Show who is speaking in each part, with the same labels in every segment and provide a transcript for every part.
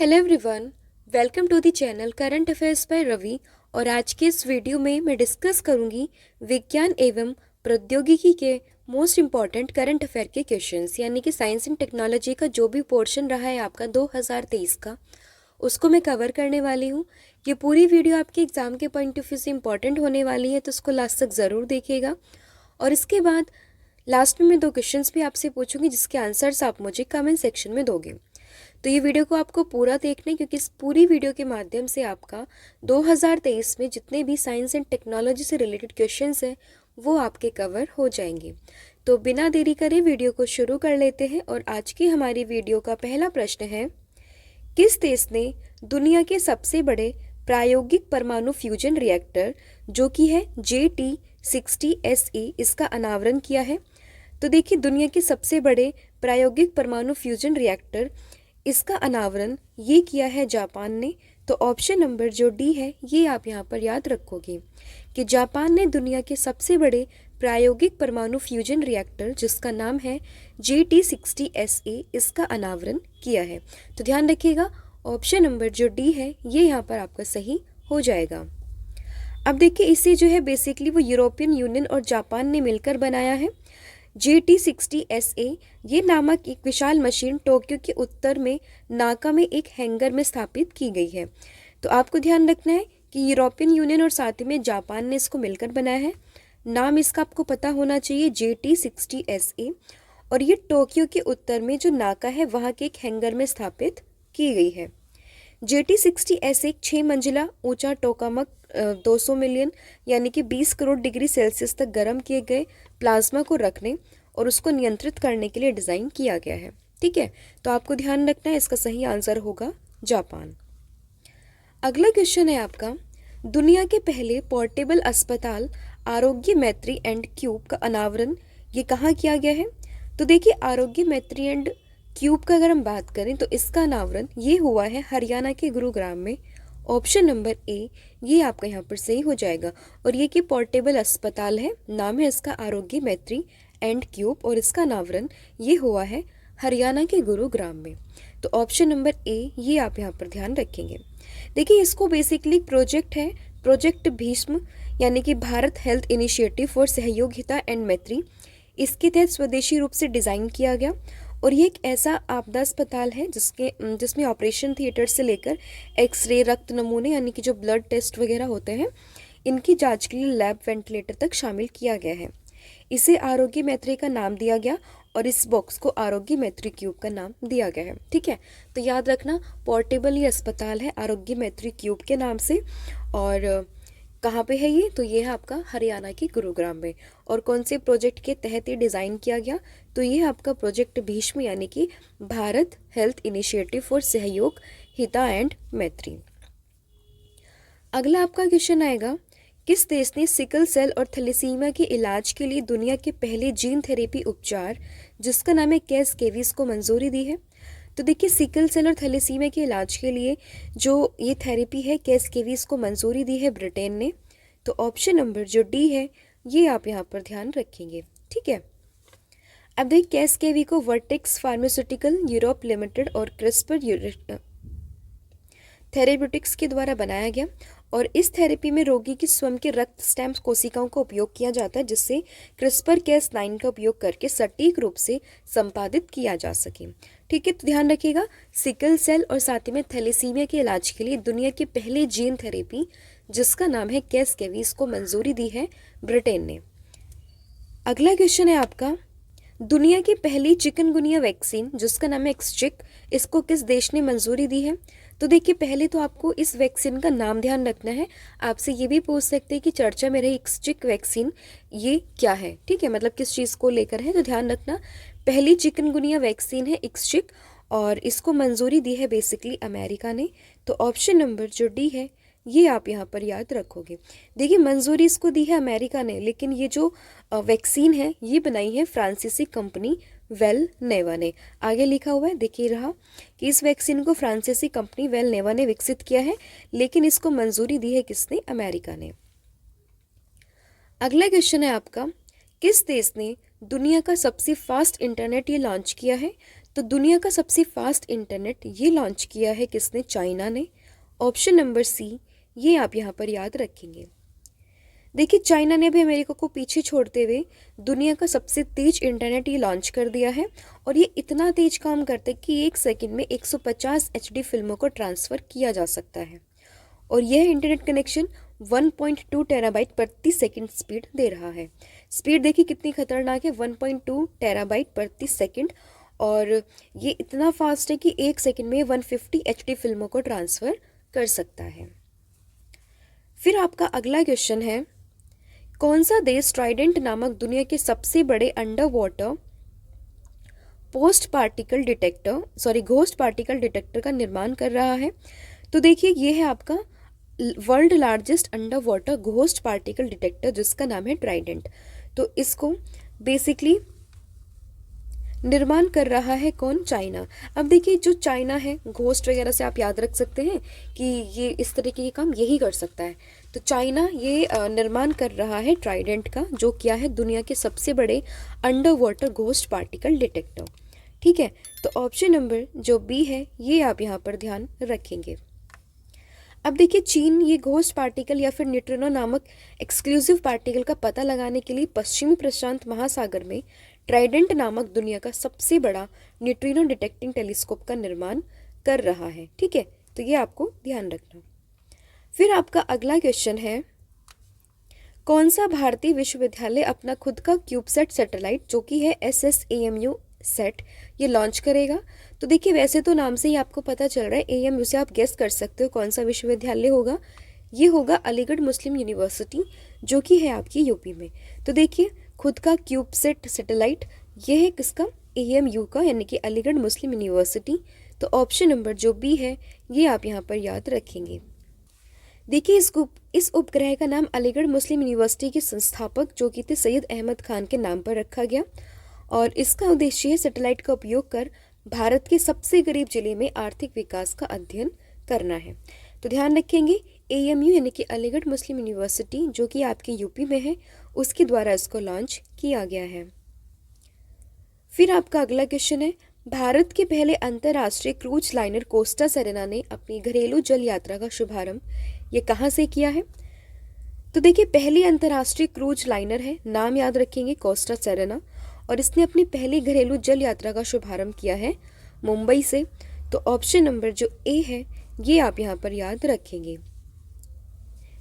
Speaker 1: Hello everyone, welcome to the channel current affairs by Ravi. और आज के इस वीडियो में मैं डिस्कस करूंगी विज्ञान एवं प्रौद्योगिकी के मोस्ट इम्पॉर्टेंट करंट अफेयर के क्वेश्चंस, यानी कि साइंस एंड टेक्नोलॉजी का जो भी पोर्शन रहा है आपका 2023 का, उसको मैं कवर करने वाली हूँ। ये पूरी वीडियो आपके एग्जाम के पॉइंट ऑफ व्यू से इम्पॉर्टेंट होने वाली है, तो उसको लास्ट तक ज़रूर देखिएगा। और इसके बाद लास्ट में मैं 2 क्वेश्चंस भी आपसे पूछूंगी, जिसके आंसर्स आप मुझे कमेंट सेक्शन में दोगे। तो ये वीडियो को आपको पूरा देखना है, क्योंकि इस पूरी वीडियो के माध्यम से आपका 2023 में जितने भी साइंस एंड टेक्नोलॉजी से रिलेटेड क्वेश्चंस हैं वो आपके कवर हो जाएंगे। तो बिना देरी करे वीडियो को शुरू कर लेते हैं। और आज की हमारी वीडियो का पहला प्रश्न है, किस देश ने दुनिया के सबसे बड़े प्रायोगिक परमाणु फ्यूजन रिएक्टर जो कि है JT60SE इसका अनावरण किया है? तो देखिए, दुनिया के सबसे बड़े प्रायोगिक परमाणु फ्यूजन रिएक्टर इसका अनावरण ये किया है जापान ने। तो ऑप्शन नंबर जो डी है ये आप यहाँ पर याद रखोगे कि जापान ने दुनिया के सबसे बड़े प्रायोगिक परमाणु फ्यूजन रिएक्टर जिसका नाम है JT60SE इसका अनावरण किया है। तो ध्यान रखिएगा, ऑप्शन नंबर जो डी है ये यहाँ पर आपका सही हो जाएगा। अब देखिए, इसे जो है बेसिकली वो यूरोपियन यूनियन और जापान ने मिलकर बनाया है। JT60SE ये नामक एक विशाल मशीन टोक्यो के उत्तर में नाका में एक हैंगर में स्थापित की गई है। तो आपको ध्यान रखना है कि यूरोपियन यूनियन और साथ ही में जापान ने इसको मिलकर बनाया है। नाम इसका आपको पता होना चाहिए, JT60SE। और ये टोक्यो के उत्तर में जो नाका है वहाँ के एक हैंगर में स्थापित की गई है। JT60SE एक 6 मंजिला ऊंचा टोकामक 200 मिलियन यानी कि 20 करोड़ डिग्री सेल्सियस तक गर्म किए गए प्लाज्मा को रखने और उसको नियंत्रित करने के लिए डिज़ाइन किया गया है। ठीक है, तो आपको ध्यान रखना है, इसका सही आंसर होगा जापान। अगला क्वेश्चन है आपका, दुनिया के पहले पोर्टेबल अस्पताल आरोग्य मैत्री एंड क्यूब का अनावरण ये कहाँ किया गया है? तो देखिए, आरोग्य मैत्री एंड क्यूब का अगर हम बात करें तो इसका अनावरण ये हुआ है हरियाणा के गुरुग्राम में। ऑप्शन नंबर ए ये आपका यहाँ पर सही हो जाएगा। और ये कि पोर्टेबल अस्पताल है, नाम है इसका आरोग्य मैत्री एंड क्यूब, और इसका अनावरण ये हुआ है हरियाणा के गुरुग्राम में। तो ऑप्शन नंबर ए ये आप यहाँ पर ध्यान रखेंगे। देखिए, इसको बेसिकली प्रोजेक्ट है, प्रोजेक्ट भीष्म, यानी कि Bharat health initiative for सहयोगिता and मैत्री, इसके तहत स्वदेशी रूप से डिज़ाइन किया गया। और ये एक ऐसा आपदा अस्पताल है जिसमें ऑपरेशन थिएटर से लेकर एक्सरे, रक्त नमूने यानी कि जो ब्लड टेस्ट वगैरह होते हैं, इनकी जांच के लिए लैब वेंटिलेटर तक शामिल किया गया है। इसे आरोग्य मैत्री का नाम दिया गया और इस बॉक्स को आरोग्य मैत्री क्यूब का नाम दिया गया है। ठीक है, तो याद रखना, पोर्टेबल ये अस्पताल है आरोग्य मैत्री क्यूब के नाम से। और कहाँ पे है ये? तो ये है आपका हरियाणा के गुरुग्राम में। और कौन से प्रोजेक्ट के तहत ये डिज़ाइन किया गया? तो ये आपका प्रोजेक्ट भीष्म, यानी कि भारत हेल्थ इनिशिएटिव फॉर सहयोग हिता एंड मैत्री। अगला आपका क्वेश्चन आएगा, किस देश ने सिकल सेल और थैलेसीमिया के इलाज के लिए दुनिया के पहले जीन थेरेपी उपचार जिसका नाम है कैसकेवीज को मंजूरी दी है? तो देखिए, सिकल सेल और थैलेसीमिया के इलाज के लिए जो ये थेरेपी है कैसकेवीज को मंजूरी दी है ब्रिटेन ने। तो ऑप्शन नंबर जो डी है ये आप यहाँ पर ध्यान रखेंगे। ठीक है, अब देखिए, कैसकेवी को वर्टेक्स फार्मास्यूटिकल यूरोप लिमिटेड और क्रिस्पर थेरेप्यूटिक्स के द्वारा बनाया गया। और इस थेरेपी में रोगी की स्वयं के रक्त स्टेम कोशिकाओं का उपयोग किया जाता है, जिससे CRISPR-Cas9 का उपयोग करके सटीक रूप से संपादित किया जा सके। ठीक है, तो ध्यान रखिएगा, सिकल सेल और साथ ही में थैलेसीमिया के इलाज के लिए दुनिया के पहले जीन थेरेपी जिसका नाम है कैसकेवीज को मंजूरी दी है ब्रिटेन ने। अगला क्वेश्चन है आपका, दुनिया की पहली चिकनगुनिया वैक्सीन जिसका नाम है एक्सचिक, इसको किस देश ने मंजूरी दी है? तो देखिए, पहले तो आपको इस वैक्सीन का नाम ध्यान रखना है। आपसे ये भी पूछ सकते हैं कि चर्चा में रही एक्सचिक वैक्सीन ये क्या है। ठीक है, मतलब किस चीज़ को लेकर है, तो ध्यान रखना, पहली चिकनगुनिया वैक्सीन है एक्सचिक और इसको मंजूरी दी है बेसिकली अमेरिका ने। तो ऑप्शन नंबर जो डी है ये आप यहाँ पर याद रखोगे। देखिए, मंजूरी इसको दी है अमेरिका ने, लेकिन ये जो वैक्सीन है ये बनाई है फ्रांसीसी कंपनी वेलनेवा ने। आगे लिखा हुआ है, देखिए रहा कि इस वैक्सीन को फ्रांसीसी कंपनी वेलनेवा ने विकसित किया है, लेकिन इसको मंजूरी दी है किसने? अमेरिका ने। अगला क्वेश्चन है आपका, किस देश ने दुनिया का सबसे फास्ट इंटरनेट ये लॉन्च किया है? तो दुनिया का सबसे फास्ट इंटरनेट ये लॉन्च किया है किसने? चाइना ने। ऑप्शन नंबर सी, ये आप यहाँ पर याद रखेंगे। देखिए, चाइना ने भी अमेरिका को पीछे छोड़ते हुए दुनिया का सबसे तेज इंटरनेट ये लॉन्च कर दिया है, और ये इतना तेज काम करता है कि 1 सेकंड में 150 HD फिल्मों को ट्रांसफ़र किया जा सकता है, और यह इंटरनेट कनेक्शन 1.2 टेराबाइट प्रति सेकंड स्पीड दे रहा है। स्पीड देखिए कितनी खतरनाक है, 1.2 टेराबाइट प्रति सेकंड, और ये इतना फास्ट है कि 1 सेकंड में 150 HD फिल्मों को ट्रांसफ़र कर सकता है। फिर आपका अगला क्वेश्चन है, कौन सा देश ट्राइडेंट नामक दुनिया के सबसे बड़े under water ghost particle detector का निर्माण कर रहा है? तो देखिए, ये है आपका world largest under water ghost particle detector, जिसका नाम है ट्राइडेंट। तो इसको बेसिकली निर्माण कर रहा है कौन? चाइना। अब देखिए, जो चाइना है, घोस्ट वगैरह से आप याद रख सकते हैं कि ये इस तरीके के काम यही कर सकता है। तो चाइना ये निर्माण कर रहा है ट्राइडेंट का, जो क्या है? दुनिया के सबसे बड़े under water ghost particle detector. ठीक है, तो ऑप्शन नंबर जो बी है ये आप यहाँ पर ध्यान रखेंगे। अब देखिए, चीन ये घोस्ट पार्टिकल या फिर न्यूट्रिनो नामक एक्सक्लूसिव पार्टिकल का पता लगाने के लिए पश्चिमी प्रशांत महासागर में ट्राइडेंट नामक दुनिया का सबसे बड़ा न्यूट्रिनो डिटेक्टिंग टेलीस्कोप का निर्माण कर रहा है। ठीक है, तो ये आपको ध्यान रखना। फिर आपका अगला क्वेश्चन है, कौन सा भारतीय विश्वविद्यालय अपना खुद का क्यूबसेट सैटेलाइट, जो कि है SSAMU सेट, ये लॉन्च करेगा? तो देखिए, वैसे तो नाम से ही आपको पता चल रहा है, AMU से आप गेस कर सकते हो कौन सा विश्वविद्यालय होगा। ये होगा अलीगढ़ मुस्लिम यूनिवर्सिटी, जो कि है आपकी यूपी में। तो देखिए, खुद का क्यूबसेट सैटेलाइट ये है किसका? AMU का, यानी कि अलीगढ़ मुस्लिम यूनिवर्सिटी। तो ऑप्शन नंबर जो बी है ये आप यहाँ पर याद रखेंगे। देखिए, इस उपग्रह का नाम अलीगढ़ मुस्लिम यूनिवर्सिटी के संस्थापक जो कि थे सैयद अहमद खान के नाम पर रखा गया, और इसका उद्देश्य है सैटेलाइट का उपयोग कर भारत के सबसे गरीब जिले में आर्थिक विकास का अध्ययन करना है। तो ध्यान रखेंगे, AMU यानी कि अलीगढ़ मुस्लिम यूनिवर्सिटी, जो कि आपके यूपी में है, उसके द्वारा इसको लॉन्च किया गया है। फिर आपका अगला क्वेश्चन है, भारत के पहले अंतर्राष्ट्रीय क्रूज लाइनर कोस्टा सेरेना ने अपनी घरेलू जल यात्रा का शुभारंभ ये कहाँ से किया है? तो देखिए, पहली अंतर्राष्ट्रीय क्रूज लाइनर है, नाम याद रखेंगे, कोस्टा सेरेना, और इसने अपनी पहली घरेलू जल यात्रा का शुभारंभ किया है मुंबई से। तो ऑप्शन नंबर जो ए है ये आप यहाँ पर याद रखेंगे।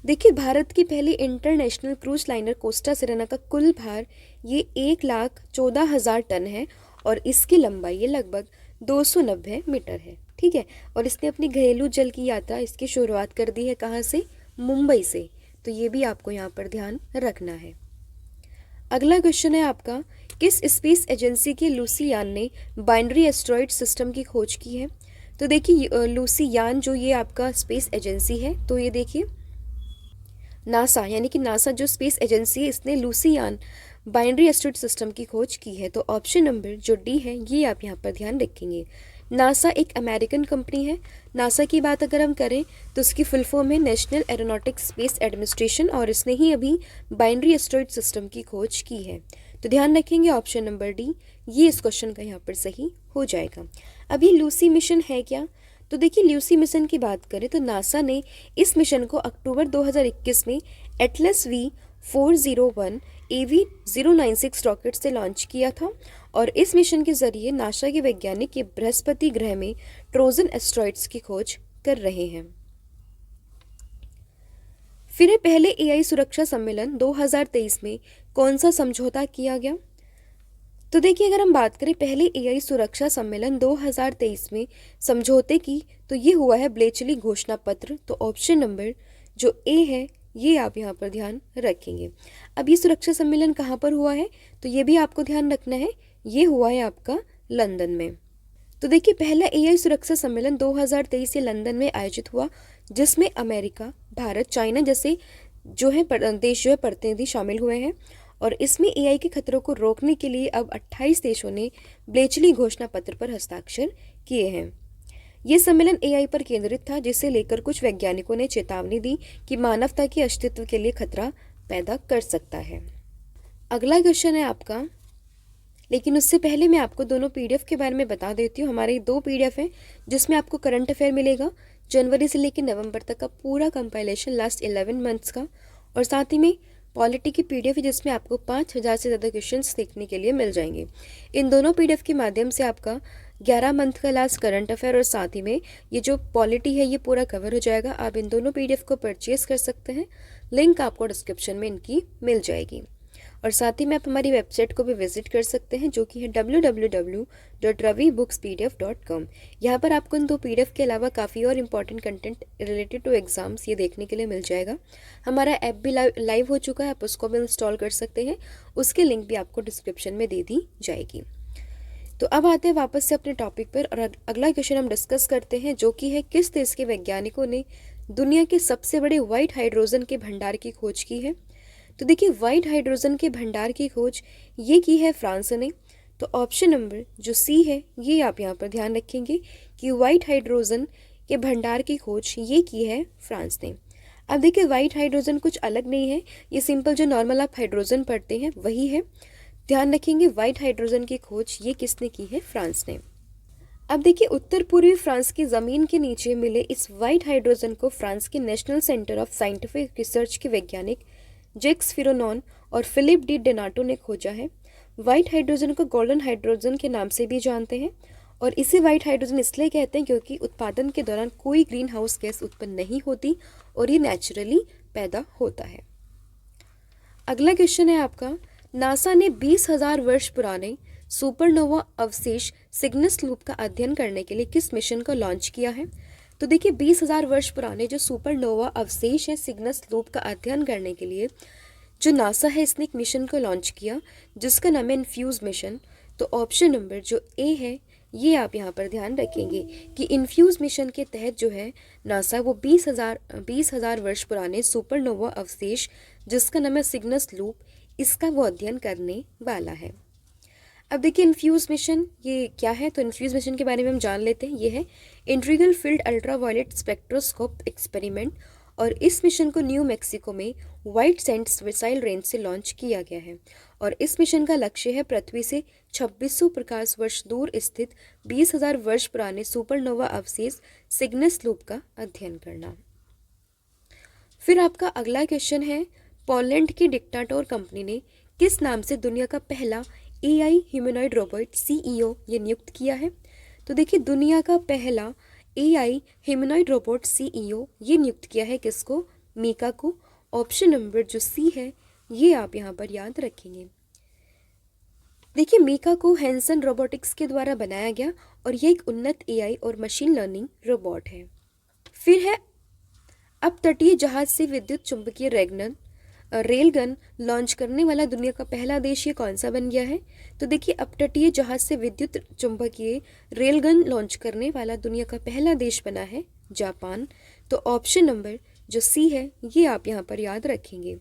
Speaker 1: देखिए, भारत की पहली international cruise liner Costa Serena का कुल भार ये 1,14,000 टन है, और इसकी लंबाई ये लगभग 290 मीटर है। ठीक है, और इसने अपनी घरेलू जल की यात्रा इसकी शुरुआत कर दी है कहाँ से? मुंबई से। तो ये भी आपको यहाँ पर ध्यान रखना है। अगला क्वेश्चन है आपका, किस स्पेस एजेंसी के लूसी यान ने बाइनरी एस्ट्रॉयड सिस्टम की खोज की है? तो देखिए, लूसी यान जो ये आपका स्पेस एजेंसी है, तो ये देखिए नासा, यानी कि नासा जो स्पेस एजेंसी है, इसने लूसी यान बाइनरी एस्ट्रॉयड सिस्टम की खोज की है। तो ऑप्शन नंबर जो डी है ये आप यहाँ पर ध्यान रखेंगे। नासा एक अमेरिकन कंपनी है। नासा की बात अगर हम करें तो उसकी फुल फॉर्म है नेशनल एरोनॉटिक्स स्पेस एडमिनिस्ट्रेशन, और इसने ही अभी बाइनरी एस्ट्रॉयड सिस्टम की खोज की है। तो ध्यान रखेंगे ऑप्शन नंबर डी, ये इस क्वेश्चन का यहाँ पर सही हो जाएगा। अब ये लूसी मिशन है क्या? तो देखिए, लूसी मिशन की बात करें तो नासा ने इस मिशन को अक्टूबर 2021 में एटलस V401 AV096 रॉकेट से लॉन्च किया था, और इस मिशन के जरिए नासा के वैज्ञानिक ये बृहस्पति ग्रह में ट्रोजन एस्ट्रॉइड्स की खोज कर रहे हैं। फिर पहले AI सुरक्षा सम्मेलन 2023 में कौन सा समझौता किया गया? तो देखिए, अगर हम बात करें पहले AI सुरक्षा सम्मेलन 2023 में समझौते की, तो ये हुआ है ब्लेचली घोषणा पत्र। तो ऑप्शन नंबर जो ए है ये आप यहाँ पर ध्यान रखेंगे। अब ये सुरक्षा सम्मेलन कहाँ पर हुआ है? तो ये भी आपको ध्यान रखना है, ये हुआ है आपका लंदन में। तो देखिए, पहला AI सुरक्षा सम्मेलन 2023 ये लंदन में आयोजित हुआ, जिसमें अमेरिका, भारत, चाइना जैसे जो है देश जो है प्रतिनिधि शामिल हुए हैं, और इसमें AI के खतरों को रोकने के लिए अब 28 देशों ने ब्लेचली घोषणा पत्र पर हस्ताक्षर किए हैं। ये सम्मेलन AI पर केंद्रित था, जिसे लेकर कुछ वैज्ञानिकों ने चेतावनी दी कि मानवता के अस्तित्व के लिए खतरा पैदा कर सकता है। अगला क्वेश्चन है आपका, लेकिन उससे पहले मैं आपको दोनों पीडीएफ के बारे में बता देती हूँ। हमारे 2 पीडीएफ हैं जिसमें आपको करंट अफेयर मिलेगा जनवरी से लेकर नवंबर तक का पूरा कंपाइलेशन लास्ट 11 मंथ्स का, और साथ ही में पॉलिटी की पीडीएफ है जिसमें आपको 5000 से ज़्यादा क्वेश्चंस देखने के लिए मिल जाएंगे। इन दोनों पीडीएफ के माध्यम से आपका 11 मंथ का लास्ट करंट अफेयर और साथ ही में ये जो पॉलिटी है ये पूरा कवर हो जाएगा। आप इन दोनों पीडीएफ को परचेज कर सकते हैं, लिंक आपको डिस्क्रिप्शन में इनकी मिल जाएगी। और साथ ही में आप हमारी वेबसाइट को भी विजिट कर सकते हैं जो कि है www.ravibooks.pdf.com। यहाँ पर आपको इन 2 पीडीएफ के अलावा काफ़ी और important content related to exams ये देखने के लिए मिल जाएगा। हमारा ऐप भी लाइव हो चुका है, आप उसको भी इंस्टॉल कर सकते हैं, उसकी लिंक भी आपको डिस्क्रिप्शन में दे दी जाएगी। तो अब आते हैं वापस से अपने टॉपिक पर और अगला क्वेश्चन हम डिस्कस करते हैं जो कि है किस देश के वैज्ञानिकों ने दुनिया के सबसे बड़े व्हाइट हाइड्रोजन के भंडार की खोज की है। तो देखिए व्हाइट हाइड्रोजन के भंडार की खोज ये की है फ्रांस ने। तो ऑप्शन नंबर जो सी है ये आप यहाँ पर ध्यान रखेंगे कि व्हाइट हाइड्रोजन के भंडार की खोज ये की है फ्रांस ने। अब देखिए व्हाइट हाइड्रोजन कुछ अलग नहीं है, ये सिंपल जो नॉर्मल आप हाइड्रोजन पढ़ते हैं वही है। ध्यान रखेंगे व्हाइट हाइड्रोजन की खोज ये किसने की है, फ्रांस ने। अब देखिए उत्तर पूर्वी फ्रांस की ज़मीन के नीचे मिले इस व्हाइट हाइड्रोजन को फ्रांस के national centre of scientific research के वैज्ञानिक जैक्स फिरोनॉन और फिलिप डी डेनाटो ने खोजा है। व्हाइट हाइड्रोजन को गोल्डन हाइड्रोजन के नाम से भी जानते हैं और इसे व्हाइट हाइड्रोजन इसलिए कहते हैं क्योंकि उत्पादन के दौरान कोई ग्रीन हाउस गैस उत्पन्न नहीं होती और ये नेचुरली पैदा होता है। अगला क्वेश्चन है आपका, नासा ने 20,000 वर्ष पुराने सुपरनोवा अवशेष सिग्नस लूप का अध्ययन करने के लिए किस मिशन को लॉन्च किया है। तो देखिए 20,000 वर्ष पुराने जो सुपरनोवा अवशेष है सिग्नस लूप का अध्ययन करने के लिए जो नासा है इसने एक मिशन को लॉन्च किया जिसका नाम है इन्फ्यूज मिशन। तो ऑप्शन नंबर जो ए है ये आप यहाँ पर ध्यान रखेंगे कि इन्फ्यूज मिशन के तहत जो है नासा वो 20,000 वर्ष पुराने सुपरनोवा अवशेष जिसका नाम है सिग्नस लूप इसका वो अध्ययन करने वाला है। अब देखिए इन्फ्यूज मिशन ये क्या है, तो इन्फ्यूज मिशन के बारे में हम जान लेते हैं। ये है integral field ultraviolet spectroscope experiment और इस मिशन को न्यू मैक्सिको में व्हाइट सैंड्स मिसाइल रेंज से लॉन्च किया गया है और इस मिशन का लक्ष्य है पृथ्वी से 2600 प्रकाश वर्ष दूर स्थित 20,000 वर्ष पुराने सुपरनोवा अवशेष सिग्नस लूप का अध्ययन करना। फिर आपका अगला क्वेश्चन है, पोलैंड की डिक्टाटोर कंपनी ने किस नाम से दुनिया का पहला AI ह्यूमनॉइड रोबोट CEO ये नियुक्त किया है। तो देखिए दुनिया का पहला AI ह्यूमनॉइड रोबोट CEO ये नियुक्त किया है किसको, मीका को। ऑप्शन नंबर जो सी है ये आप यहाँ पर याद रखेंगे। देखिए मीका को हैंसन रोबोटिक्स के द्वारा बनाया गया और ये एक उन्नत AI और मशीन लर्निंग रोबोट है। फिर है अब तटीय जहाज से विद्युत चुंबकीय रेलगन लॉन्च करने वाला दुनिया का पहला देश ये कौन सा बन गया है। तो देखिए अपतटीय जहाज से विद्युत चुंबकीय रेलगन लॉन्च करने वाला दुनिया का पहला देश बना है जापान। तो ऑप्शन नंबर जो सी है ये आप यहाँ पर याद रखेंगे।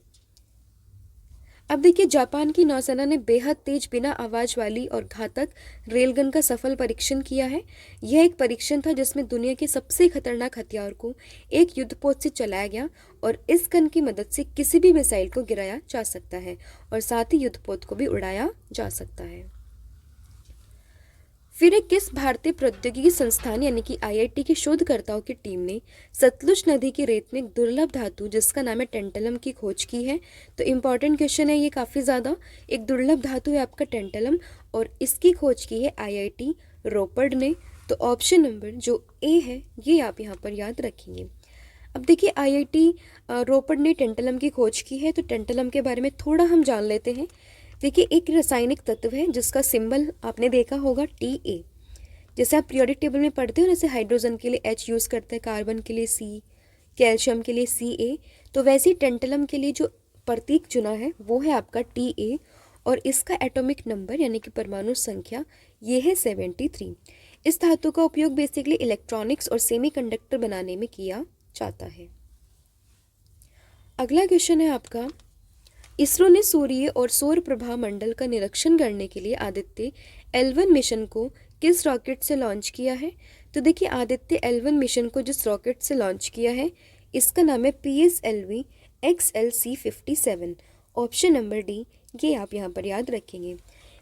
Speaker 1: अब देखिए जापान की नौसेना ने बेहद तेज बिना आवाज वाली और घातक रेलगन का सफल परीक्षण किया है। यह एक परीक्षण था जिसमें दुनिया के सबसे खतरनाक हथियार को एक युद्धपोत से चलाया गया और इस गन की मदद से किसी भी मिसाइल को गिराया जा सकता है और साथ ही युद्धपोत को भी उड़ाया जा सकता है। फिर एक किस भारतीय प्रौद्योगिकी संस्थान यानी कि IIT के शोधकर्ताओं की टीम ने सतलुज नदी की रेत में एक दुर्लभ धातु जिसका नाम है टेंटलम की खोज की है। तो इम्पॉर्टेंट क्वेश्चन है ये काफ़ी ज़्यादा। एक दुर्लभ धातु है आपका टेंटलम और इसकी खोज की है IIT रोपड़ ने। तो ऑप्शन नंबर जो ए है ये आप यहाँ पर याद रखेंगे। अब देखिए IIT रोपड़ ने टेंटलम की खोज की है तो टेंटलम के बारे में थोड़ा हम जान लेते हैं। देखिए एक रासायनिक तत्व है जिसका सिंबल आपने देखा होगा Ta। जैसे आप पीरियोडिक टेबल में पढ़ते हो जैसे हाइड्रोजन के लिए H यूज़ करते हैं, कार्बन के लिए C, कैल्शियम के लिए Ca, तो वैसे ही टेंटलम के लिए जो प्रतीक चुना है वो है आपका Ta और इसका एटॉमिक नंबर यानी कि परमाणु संख्या ये है 73। इस धातु का उपयोग बेसिकली इलेक्ट्रॉनिक्स और सेमीकंडक्टर बनाने में किया जाता है। अगला क्वेश्चन है आपका, इसरो ने सूर्य और सौर प्रभा मंडल का निरीक्षण करने के लिए आदित्य L1 मिशन को किस रॉकेट से लॉन्च किया है। तो देखिए आदित्य L1 मिशन को जिस रॉकेट से लॉन्च किया है इसका नाम है PSLV XLC-57। Option number D ये आप यहाँ पर याद रखेंगे।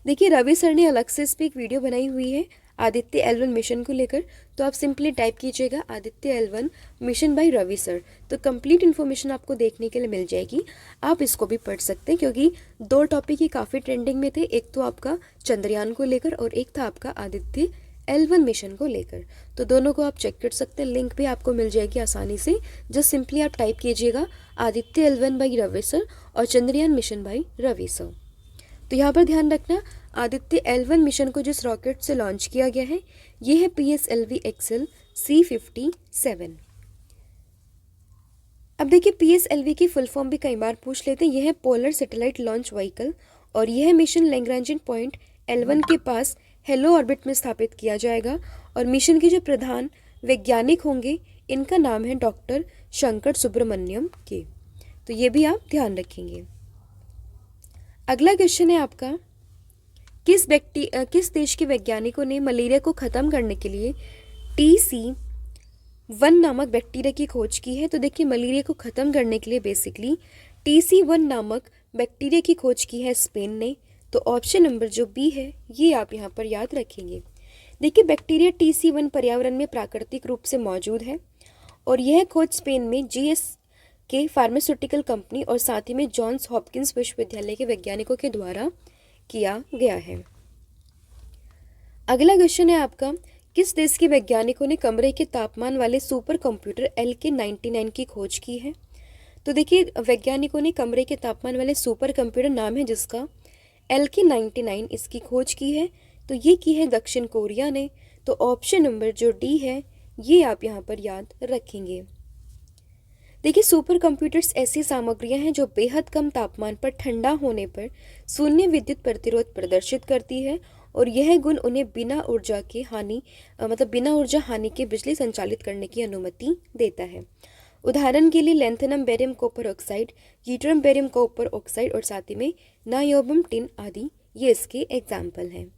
Speaker 1: देखिए रवि सर ने अलग से इस पर एक वीडियो बनाई हुई है आदित्य L1 मिशन को लेकर, तो आप सिंपली टाइप कीजिएगा Aditya L1 mission by Ravi sir, तो कंप्लीट इन्फॉर्मेशन आपको देखने के लिए मिल जाएगी। आप इसको भी पढ़ सकते हैं क्योंकि दो टॉपिक ही काफ़ी ट्रेंडिंग में थे, एक तो आपका चंद्रयान को लेकर और एक था आपका आदित्य L1 मिशन को लेकर, तो दोनों को आप चेक कर सकते हैं। लिंक भी आपको मिल जाएगी आसानी से, जस्ट सिंपली आप टाइप कीजिएगा Aditya L1 by Ravi sir और Chandrayaan mission by Ravi sir. तो यहाँ पर ध्यान रखना, आदित्य L1 मिशन को जिस रॉकेट से लॉन्च किया गया है ये है PSLV XL C57। अब देखिए PSLV की फुल फॉर्म भी कई बार पूछ लेते हैं। यह है पोलर सैटेलाइट लॉन्च व्हीकल और यह मिशन लैग्रांजियन पॉइंट L1 के पास हेलो ऑर्बिट में स्थापित किया जाएगा और मिशन के जो प्रधान वैज्ञानिक होंगे इनका नाम है डॉक्टर शंकर सुब्रमण्यम के, तो ये भी आप ध्यान रखेंगे। अगला क्वेश्चन है आपका, किस देश के वैज्ञानिकों ने मलेरिया को ख़त्म करने के लिए TC1 नामक बैक्टीरिया की खोज की है। तो देखिए मलेरिया को ख़त्म करने के लिए बेसिकली TC1 नामक बैक्टीरिया की खोज की है स्पेन ने, तो ऑप्शन नंबर जो बी है ये आप यहाँ पर याद रखेंगे। देखिए बैक्टीरिया TC1 पर्यावरण में प्राकृतिक रूप से मौजूद है और यह खोज स्पेन में GS के फार्मास्यूटिकल कंपनी और साथ ही में जॉन्स हॉपकिंस विश्वविद्यालय के वैज्ञानिकों के द्वारा किया गया है। अगला क्वेश्चन है आपका, किस देश के वैज्ञानिकों ने कमरे के तापमान वाले सुपर कंप्यूटर LK99 की खोज की है। तो देखिए वैज्ञानिकों ने कमरे के तापमान वाले सुपर कंप्यूटर नाम है जिसका LK99 इसकी खोज की है, तो ये की है दक्षिण कोरिया ने, तो ऑप्शन नंबर जो डी है ये आप यहाँ पर याद रखेंगे। देखिए सुपर कंप्यूटर्स ऐसी सामग्रियां हैं जो बेहद कम तापमान पर ठंडा होने पर शून्य विद्युत प्रतिरोध प्रदर्शित करती है और यह गुण उन्हें बिना ऊर्जा हानि के बिजली संचालित करने की अनुमति देता है। उदाहरण के लिए lanthanum barium copper oxide, yttrium barium copper oxide और साथ ही में नायोबियम टिन आदि ये इसके एग्जाम्पल हैं।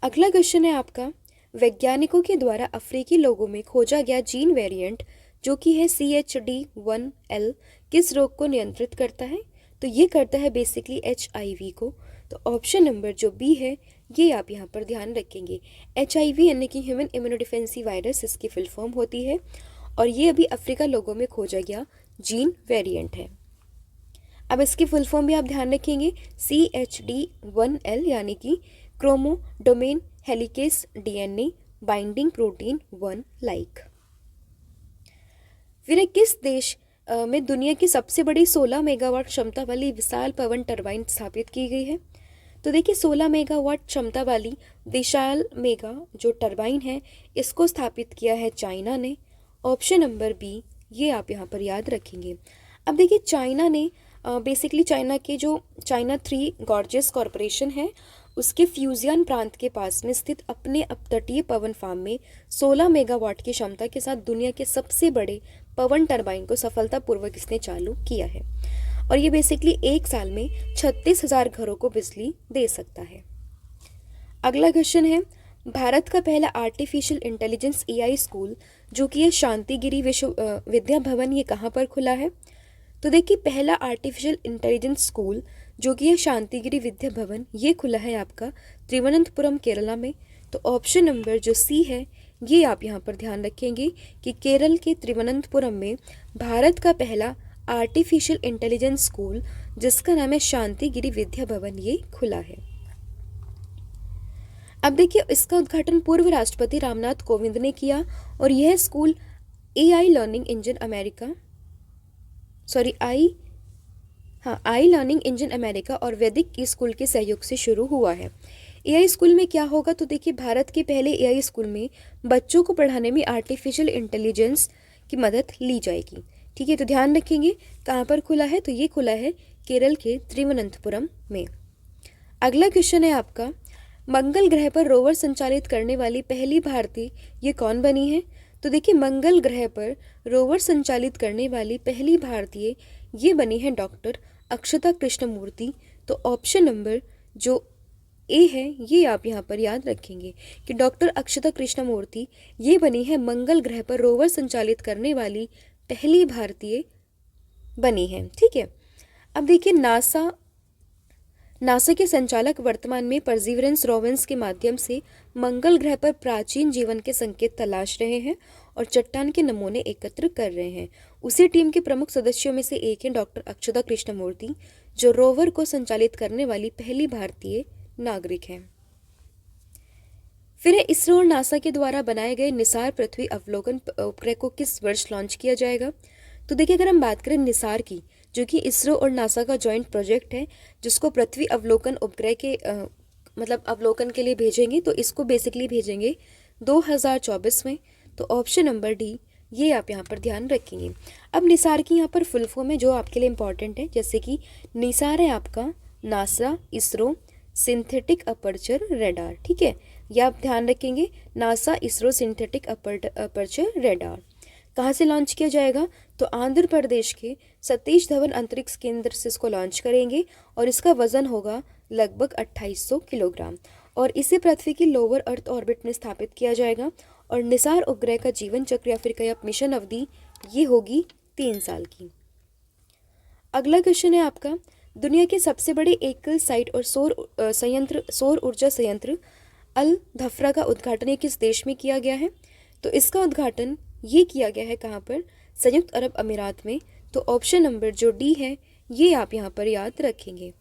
Speaker 1: अगला क्वेश्चन है आपका, वैज्ञानिकों के द्वारा अफ्रीकी लोगों में खोजा गया जीन वेरिएंट जो कि है CHD1L किस रोग को नियंत्रित करता है। तो ये करता है बेसिकली HIV को, तो ऑप्शन नंबर जो बी है ये आप यहाँ पर ध्यान रखेंगे। HIV यानी कि ह्यूमन इम्यूनोडिफेंसी वायरस इसकी फुल फॉर्म होती है और ये अभी अफ्रीका लोगों में खोजा गया जीन वेरिएंट है। अब इसकी फुल फॉर्म भी आप ध्यान रखेंगे, CHD1L यानी कि chromodomain helicase DNA binding protein 1 like. फिर किस देश में दुनिया की सबसे बड़ी 16 मेगावाट क्षमता वाली विशाल पवन टरबाइन स्थापित की गई है। तो देखिए 16 मेगावाट क्षमता वाली विशाल मेगा जो टरबाइन है इसको स्थापित किया है चाइना ने, ऑप्शन नंबर बी ये आप यहाँ पर याद रखेंगे। अब देखिए चाइना ने बेसिकली चाइना के जो चाइना 3 गॉर्जियस कॉरपोरेशन है उसके फ्यूजियन प्रांत के पास में स्थित अपने अपतटीय पवन फार्म में 16 मेगावाट की क्षमता के साथ दुनिया के सबसे बड़े पवन टरबाइन को सफलतापूर्वक इसने चालू किया है और ये बेसिकली एक साल में 36,000 घरों को बिजली दे सकता है। अगला क्वेश्चन है, भारत का पहला आर्टिफिशियल इंटेलिजेंस AI स्कूल जो कि है शांतिगिरी विद्या भवन, ये कहाँ पर खुला है। तो देखिए पहला आर्टिफिशियल इंटेलिजेंस स्कूल जो कि है शांतिगिरी विद्या भवन ये खुला है आपका तिरुवनंतपुरम केरला में, तो ऑप्शन नंबर जो सी है ये आप यहाँ पर ध्यान रखेंगे कि केरल के तिरुवनंतपुरम में भारत का पहला आर्टिफिशियल इंटेलिजेंस स्कूल जिसका नाम है शांतिगिरी विद्या भवन ये खुला है। अब देखिए इसका उद्घाटन पूर्व राष्ट्रपति रामनाथ कोविंद ने किया और यह स्कूल आई लर्निंग इंजन अमेरिका और वैदिक स्कूल के सहयोग से शुरू हुआ है। AI स्कूल में क्या होगा, तो देखिए भारत के पहले AI स्कूल में बच्चों को पढ़ाने में आर्टिफिशियल इंटेलिजेंस की मदद ली जाएगी। ठीक है, तो ध्यान रखेंगे कहाँ पर खुला है, तो ये खुला है केरल के तिरुवनंतपुरम में। अगला क्वेश्चन है आपका, मंगल ग्रह पर रोवर संचालित करने वाली पहली भारतीय ये कौन बनी है। तो देखिए मंगल ग्रह पर रोवर संचालित करने वाली पहली भारतीय ये बनी है डॉक्टर अक्षता कृष्णमूर्ति, तो ऑप्शन नंबर जो ए है ये आप यहाँ पर याद रखेंगे कि डॉक्टर अक्षता कृष्णमूर्ति ये बनी है मंगल ग्रह पर रोवर संचालित करने वाली पहली भारतीय बनी है। ठीक है, अब देखिए नासा के संचालक वर्तमान में परसीवरेंस रोवर्स के माध्यम से मंगल ग्रह पर प्राचीन जीवन के संकेत तलाश रहे हैं और चट्टान के नमूने एकत्र कर रहे हैं। उसी टीम के प्रमुख सदस्यों में से एक हैं डॉक्टर अक्षता कृष्णमूर्ति, जो रोवर को संचालित करने वाली पहली भारतीय नागरिक हैं। फिर इसरो और नासा के द्वारा बनाए गए निसार पृथ्वी अवलोकन उपग्रह को किस वर्ष लॉन्च किया जाएगा? तो देखिए, अगर हम बात करें निसार की, जो कि इसरो और नासा का जॉइंट प्रोजेक्ट है, जिसको पृथ्वी अवलोकन उपग्रह के मतलब अवलोकन के लिए भेजेंगे, तो इसको बेसिकली भेजेंगे 2024 में। तो ऑप्शन नंबर डी, ये आप यहाँ पर ध्यान रखेंगे। अब निसार की यहाँ पर फुल फॉर्म है जो आपके लिए इंपॉर्टेंट है, जैसे कि निसार है आपका NASA ISRO synthetic aperture radar. ठीक है, यह आप ध्यान रखेंगे, NASA ISRO synthetic aperture radar. कहाँ से लॉन्च किया जाएगा? तो आंध्र प्रदेश के सतीश धवन अंतरिक्ष केंद्र से इसको लॉन्च करेंगे और इसका वजन होगा लगभग 2800 किलोग्राम और इसे पृथ्वी की लोअर अर्थ ऑर्बिट में स्थापित किया जाएगा। और निसार उपग्रह का जीवन चक्र या फिर कहीं मिशन अवधि ये होगी 3 साल की। अगला क्वेश्चन है आपका, दुनिया के सबसे बड़े एकल साइट और सौर ऊर्जा संयंत्र अल धफ्रा का उद्घाटन ये किस देश में किया गया है? तो इसका उद्घाटन ये किया गया है कहाँ पर? संयुक्त अरब अमीरात में। तो ऑप्शन नंबर जो डी है ये आप यहाँ पर याद रखेंगे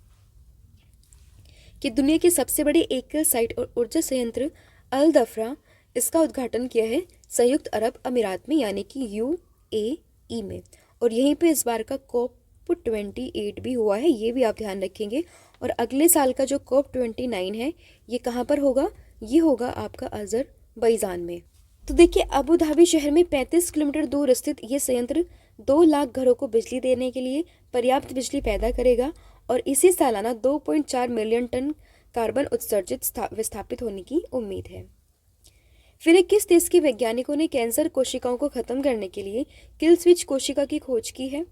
Speaker 1: कि दुनिया के सबसे बड़े एकल साइट और ऊर्जा संयंत्र अल धफ्रा, इसका उद्घाटन किया है संयुक्त अरब अमीरात में, यानी कि UAE में। और यहीं पे इस बार का COP 28 भी हुआ है, ये भी आप ध्यान रखेंगे। और अगले साल का जो COP 29 है ये कहाँ पर होगा? ये होगा आपका अजरबैजान में। तो देखिए, अबू धाबी शहर में 35 किलोमीटर दूर स्थित ये संयंत्र 2 लाख घरों को बिजली देने के लिए पर्याप्त बिजली पैदा करेगा और इसी सालाना 2.4 मिलियन टन कार्बन उत्सर्जित विस्थापित होने की उम्मीद है। फिर किस देश के वैज्ञानिकों ने कैंसर कोशिकाओं को खत्म करने के लिए किल स्विच कोशिका की खोज की है?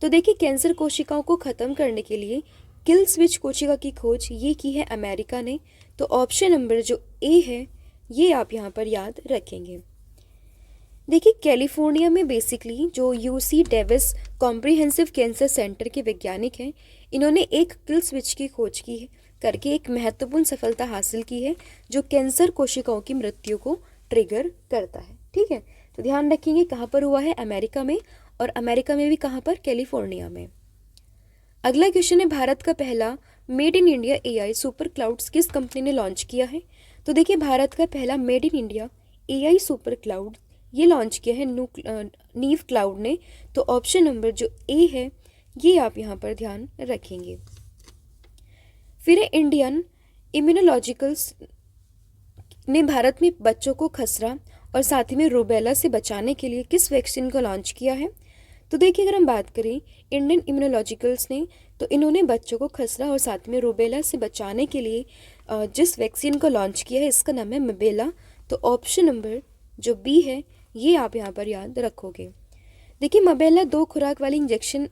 Speaker 1: तो देखिए, कैंसर कोशिकाओं को खत्म करने के लिए किल स्विच कोशिका की खोज ये की है अमेरिका ने। तो ऑप्शन नंबर जो ए है ये आप यहाँ पर याद रखेंगे। देखिए, कैलिफोर्निया में बेसिकली जो UC Davis comprehensive cancer centre के वैज्ञानिक हैं, इन्होंने एक किल स्विच की खोज की है करके एक महत्वपूर्ण सफलता हासिल की है जो कैंसर कोशिकाओं की मृत्यु को ट्रिगर करता है। ठीक है, तो ध्यान रखेंगे कहाँ पर हुआ है? अमेरिका में, और अमेरिका में भी कहाँ पर? कैलिफोर्निया में। अगला क्वेश्चन है, भारत का पहला made in India AI super clouds किस कंपनी ने लॉन्च किया है? तो देखिए, भारत का पहला made in India AI super cloud ये लॉन्च किया है नीव क्लाउड ने। तो ऑप्शन नंबर जो ए है ये आप यहाँ पर ध्यान रखेंगे। फिर इंडियन इम्यूनोलॉजिकल्स ने भारत में बच्चों को खसरा और साथ ही में रूबेला से बचाने के लिए किस वैक्सीन को लॉन्च किया है? तो देखिए, अगर हम बात करें इंडियन इम्यूनोलॉजिकल्स ने, तो इन्होंने बच्चों को खसरा और साथ में रूबेला से बचाने के लिए जिस वैक्सीन को लॉन्च किया है इसका नाम है मबेला। तो ऑप्शन नंबर जो बी है ये आप यहाँ पर याद रखोगे। देखिए, मबेला 2 खुराक वाली इंजेक्शन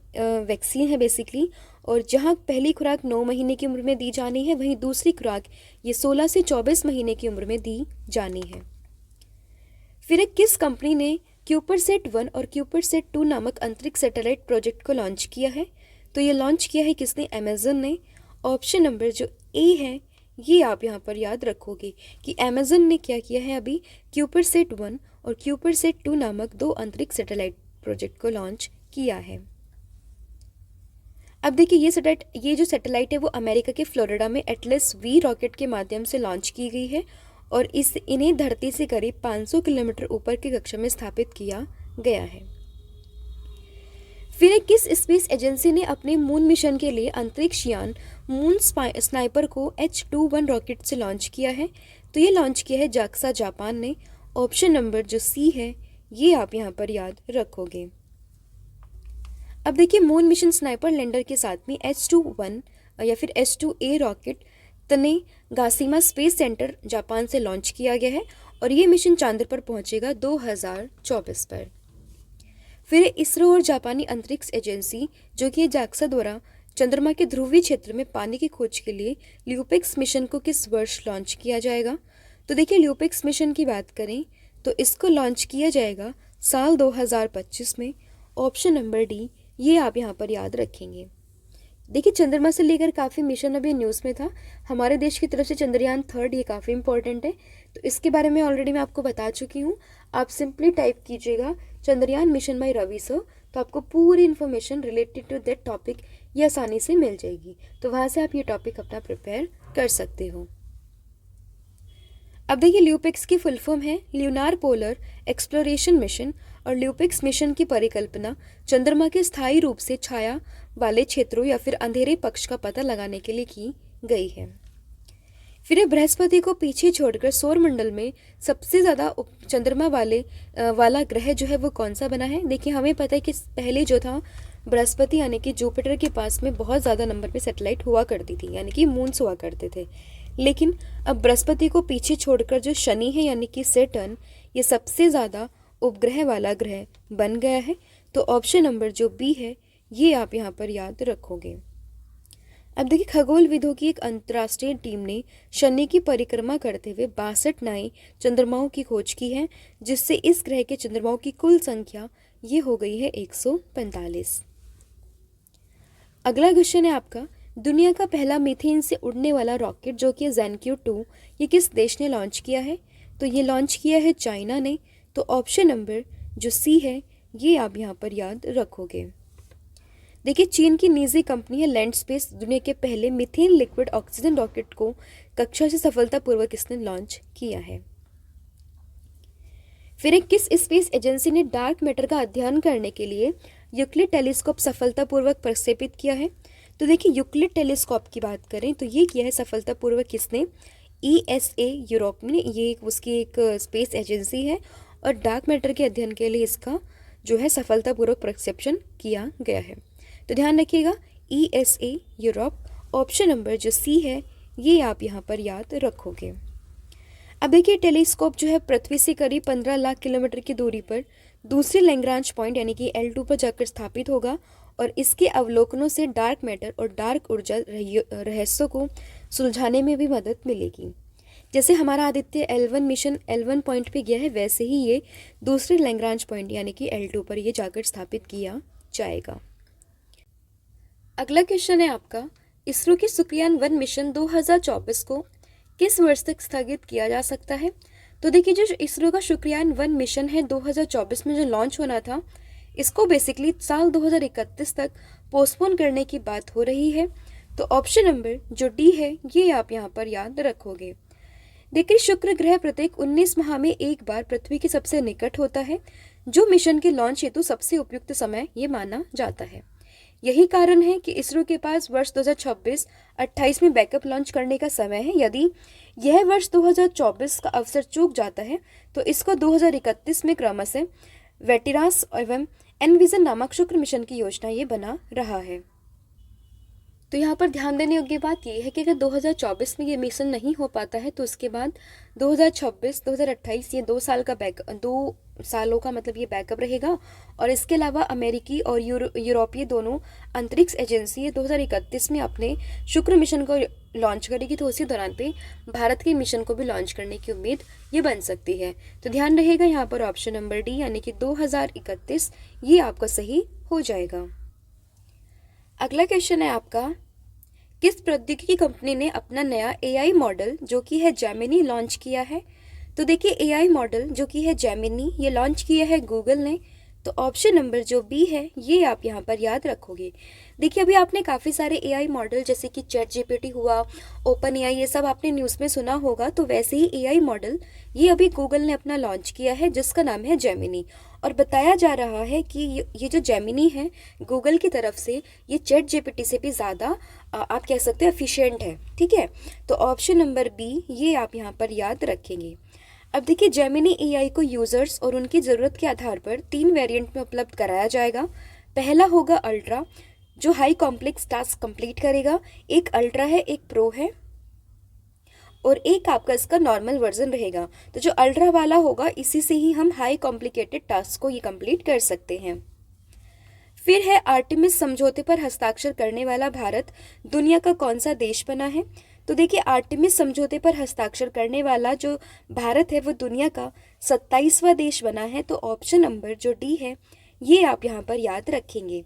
Speaker 1: वैक्सीन है बेसिकली, और जहाँ पहली खुराक 9 महीने की उम्र में दी जानी है, वहीं दूसरी खुराक ये 16 से 24 महीने की उम्र में दी जानी है। फिर किस कंपनी ने क्यूपरसेट 1 और क्यूपरसेट 2 नामक अंतरिक्ष सैटेलाइट प्रोजेक्ट को लॉन्च किया है? तो ये लॉन्च किया है किसने? अमेजन ने। ऑप्शन नंबर जो ए है ये आप यहाँ पर याद रखोगे कि अमेजन ने क्या किया है, अभी क्यूपरसेट 1 और क्यूपरसेट 2 नामक 2 अंतरिक्ष सैटेलाइट प्रोजेक्ट को लॉन्च किया है। अब देखिए, ये जो सैटेलाइट है वो अमेरिका के फ्लोरिडा में एटलस V रॉकेट के माध्यम से लॉन्च की गई है और इन्हें धरती से करीब 500 किलोमीटर ऊपर की कक्षा में स्थापित किया गया है। फिर किस स्पेस एजेंसी ने अपने मून मिशन के लिए अंतरिक्ष यान मून स्नाइपर को H-21 रॉकेट से लॉन्च किया है? तो ये लॉन्च किया है जाक्सा जापान ने। ऑप्शन नंबर जो सी है ये आप यहाँ पर याद रखोगे। अब देखिए, मून मिशन स्नाइपर लैंडर के साथ में H-21 या फिर H-2A रॉकेट तने गासीमा स्पेस सेंटर जापान से लॉन्च किया गया है और ये मिशन चांद पर पहुंचेगा 2024 पर। फिर इसरो और जापानी अंतरिक्ष एजेंसी जो कि जाक्सा द्वारा चंद्रमा के ध्रुवीय क्षेत्र में पानी की खोज के लिए ल्यूपेक्स मिशन को किस वर्ष लॉन्च किया जाएगा? तो देखिए, ल्यूपेक्स मिशन की बात करें तो इसको लॉन्च किया जाएगा साल 2025 में। ऑप्शन नंबर डी ये आप यहाँ पर याद रखेंगे। देखिए, चंद्रमा से लेकर काफ़ी मिशन अभी न्यूज़ में था। हमारे देश की तरफ से चंद्रयान थर्ड, ये काफ़ी इंपॉर्टेंट है, तो इसके बारे में ऑलरेडी मैं आपको बता चुकी हूँ। आप सिंपली टाइप कीजिएगा Chandrayaan mission by Ravi sir, तो आपको पूरी information related to that topic ये आसानी से मिल जाएगी। तो वहाँ से आप ये टॉपिक अपना प्रिपेयर कर सकते हो। अब देखिए, ल्यूपिक्स की फुल फॉर्म है ल्यूनार पोलर एक्सप्लोरेशन मिशन, और ल्यूपिक्स मिशन की परिकल्पना चंद्रमा के स्थायी रूप से छाया वाले क्षेत्रों या फिर अंधेरे पक्ष का पता लगाने के लिए की गई है। फिर बृहस्पति को पीछे छोड़कर सौरमंडल में सबसे ज़्यादा चंद्रमा वाला ग्रह जो है वो कौन सा बना है। देखिए, हमें पता है कि पहले जो था बृहस्पति यानी कि जुपिटर के पास में बहुत ज़्यादा नंबर पे सैटेलाइट हुआ करती थी, यानी कि मून्स हुआ करते थे। लेकिन अब बृहस्पति को पीछे छोड़कर जो शनि है यानी कि सैटर्न, ये सबसे ज़्यादा उपग्रह वाला ग्रह बन गया है। तो ऑप्शन नंबर जो बी है ये आप यहाँ पर याद रखोगे। अब देखिए, खगोलविदों की एक अंतर्राष्ट्रीय टीम ने शनि की परिक्रमा करते हुए 62 नए चंद्रमाओं की खोज की है, जिससे इस ग्रह के चंद्रमाओं की कुल संख्या ये हो गई है 145। अगला क्वेश्चन है आपका, दुनिया का पहला मीथेन से उड़ने वाला रॉकेट जो कि ज़ैनक्यू 2, ये किस देश ने लॉन्च किया है। तो ये लॉन्च किया है चाइना ने। तो ऑप्शन नंबर जो सी है ये आप यहाँ पर याद रखोगे। देखिए, चीन की निजी कंपनी है लैंड स्पेस दुनिया के पहले मीथेन लिक्विड ऑक्सीजन रॉकेट को कक्षा से सफलतापूर्वक इसने लॉन्च किया है। फिर एक किस स्पेस एजेंसी ने डार्क मैटर का अध्ययन करने के लिए यूक्लिड टेलीस्कोप सफलतापूर्वक प्रक्षेपित किया है। तो देखिए, यूक्लिड टेलीस्कोप की बात करें तो ये किया है सफलतापूर्वक किसने, ESA यूरोप में, ये उसकी एक स्पेस एजेंसी है, और डार्क मैटर के अध्ययन के लिए इसका जो है सफलतापूर्वक प्रक्षेपण किया गया है। तो ध्यान रखिएगा, ESA यूरोप, ऑप्शन नंबर जो सी है ये आप यहाँ पर याद रखोगे। अब देखिए, टेलीस्कोप जो है पृथ्वी से करीब 15 लाख किलोमीटर की दूरी पर दूसरे लैग्रांज पॉइंट यानी कि L2 पर जाकर स्थापित होगा, और इसके अवलोकनों से डार्क मैटर और डार्क ऊर्जा रहस्यों को सुलझाने में भी मदद मिलेगी। जैसे हमारा Aditya L1 mission L1 point पे गया है, वैसे ही ये दूसरे लैग्रांज पॉइंट यानी कि L2 पर ये जाकर स्थापित किया जाएगा। अगला क्वेश्चन है आपका, इसरो की शुक्रियान-1 मिशन 2024 को किस वर्ष तक स्थगित किया जा सकता है। तो देखिए, जो इसरो का शुक्रियान-1 मिशन है 2024 में जो लॉन्च होना था, इसको बेसिकली साल 2031 तक पोस्टपोन करने की बात हो रही है। तो ऑप्शन नंबर जो डी है ये आप यहाँ पर याद रखोगे। देखिए, शुक्र ग्रह प्रत्येक 19 माह में एक बार पृथ्वी के सबसे निकट होता है, जो मिशन के लॉन्च हेतु सबसे उपयुक्त समय ये माना जाता है। यही कारण है कि इसरो के पास वर्ष 2026-28 में बैकअप लॉन्च करने का समय है। यदि यह वर्ष 2024 का अवसर चूक जाता है तो इसको 2031 में क्रमशः वेटिरास एवं एनविजन नामक शुक्र मिशन की योजना ये बना रहा है। तो यहाँ पर ध्यान देने योग्य बात यह है कि अगर 2024 में ये मिशन नहीं हो पाता है तो उसके बाद 2026-2028 ये 2 सालों का मतलब ये बैकअप रहेगा। और इसके अलावा अमेरिकी और यूरोपीय दोनों अंतरिक्ष एजेंसी ये 2031 में अपने शुक्र मिशन को लॉन्च करेगी, तो उसी दौरान पे भारत के मिशन को भी लॉन्च करने की उम्मीद ये बन सकती है। तो ध्यान रहेगा यहाँ पर ऑप्शन नंबर डी यानी कि 2031 ये आपका सही हो जाएगा। अगला क्वेश्चन है आपका, किस प्रौद्योगिकी कंपनी ने अपना नया AI मॉडल जो कि है जेमिनी लॉन्च किया है। तो देखिए, AI मॉडल जो कि है जेमिनी ये लॉन्च किया है गूगल ने। तो ऑप्शन नंबर जो बी है ये आप यहाँ पर याद रखोगे। देखिए, अभी आपने काफ़ी सारे AI मॉडल जैसे कि ChatGPT हुआ, OpenAI, ये सब आपने न्यूज़ में सुना होगा। तो वैसे ही AI मॉडल ये अभी गूगल ने अपना लॉन्च किया है जिसका नाम है जेमिनी। और बताया जा रहा है कि ये जो जेमिनी है गूगल की तरफ से ये ChatGPT से भी ज़्यादा आप कह सकते हैं एफिशिएंट है। ठीक है, तो ऑप्शन नंबर बी ये आप यहाँ पर याद रखेंगे। अब देखिए, जेमिनी AI को यूज़र्स और उनकी ज़रूरत के आधार पर 3 वेरिएंट में उपलब्ध कराया जाएगा। पहला होगा अल्ट्रा जो हाई कॉम्प्लेक्स टास्क कंप्लीट करेगा, एक अल्ट्रा है, एक प्रो है, और एक आपका इसका नॉर्मल वर्जन रहेगा। तो जो अल्ट्रा वाला होगा इसी से ही हम हाई कॉम्प्लिकेटेड टास्क को ये कंप्लीट कर सकते हैं। फिर है आर्टेमिस समझौते पर हस्ताक्षर करने वाला भारत दुनिया का कौन सा देश बना है। तो देखिए, आर्टेमिस समझौते पर हस्ताक्षर करने वाला जो भारत है वो दुनिया का 27वां देश बना है। तो ऑप्शन नंबर जो डी है ये आप यहाँ पर याद रखेंगे।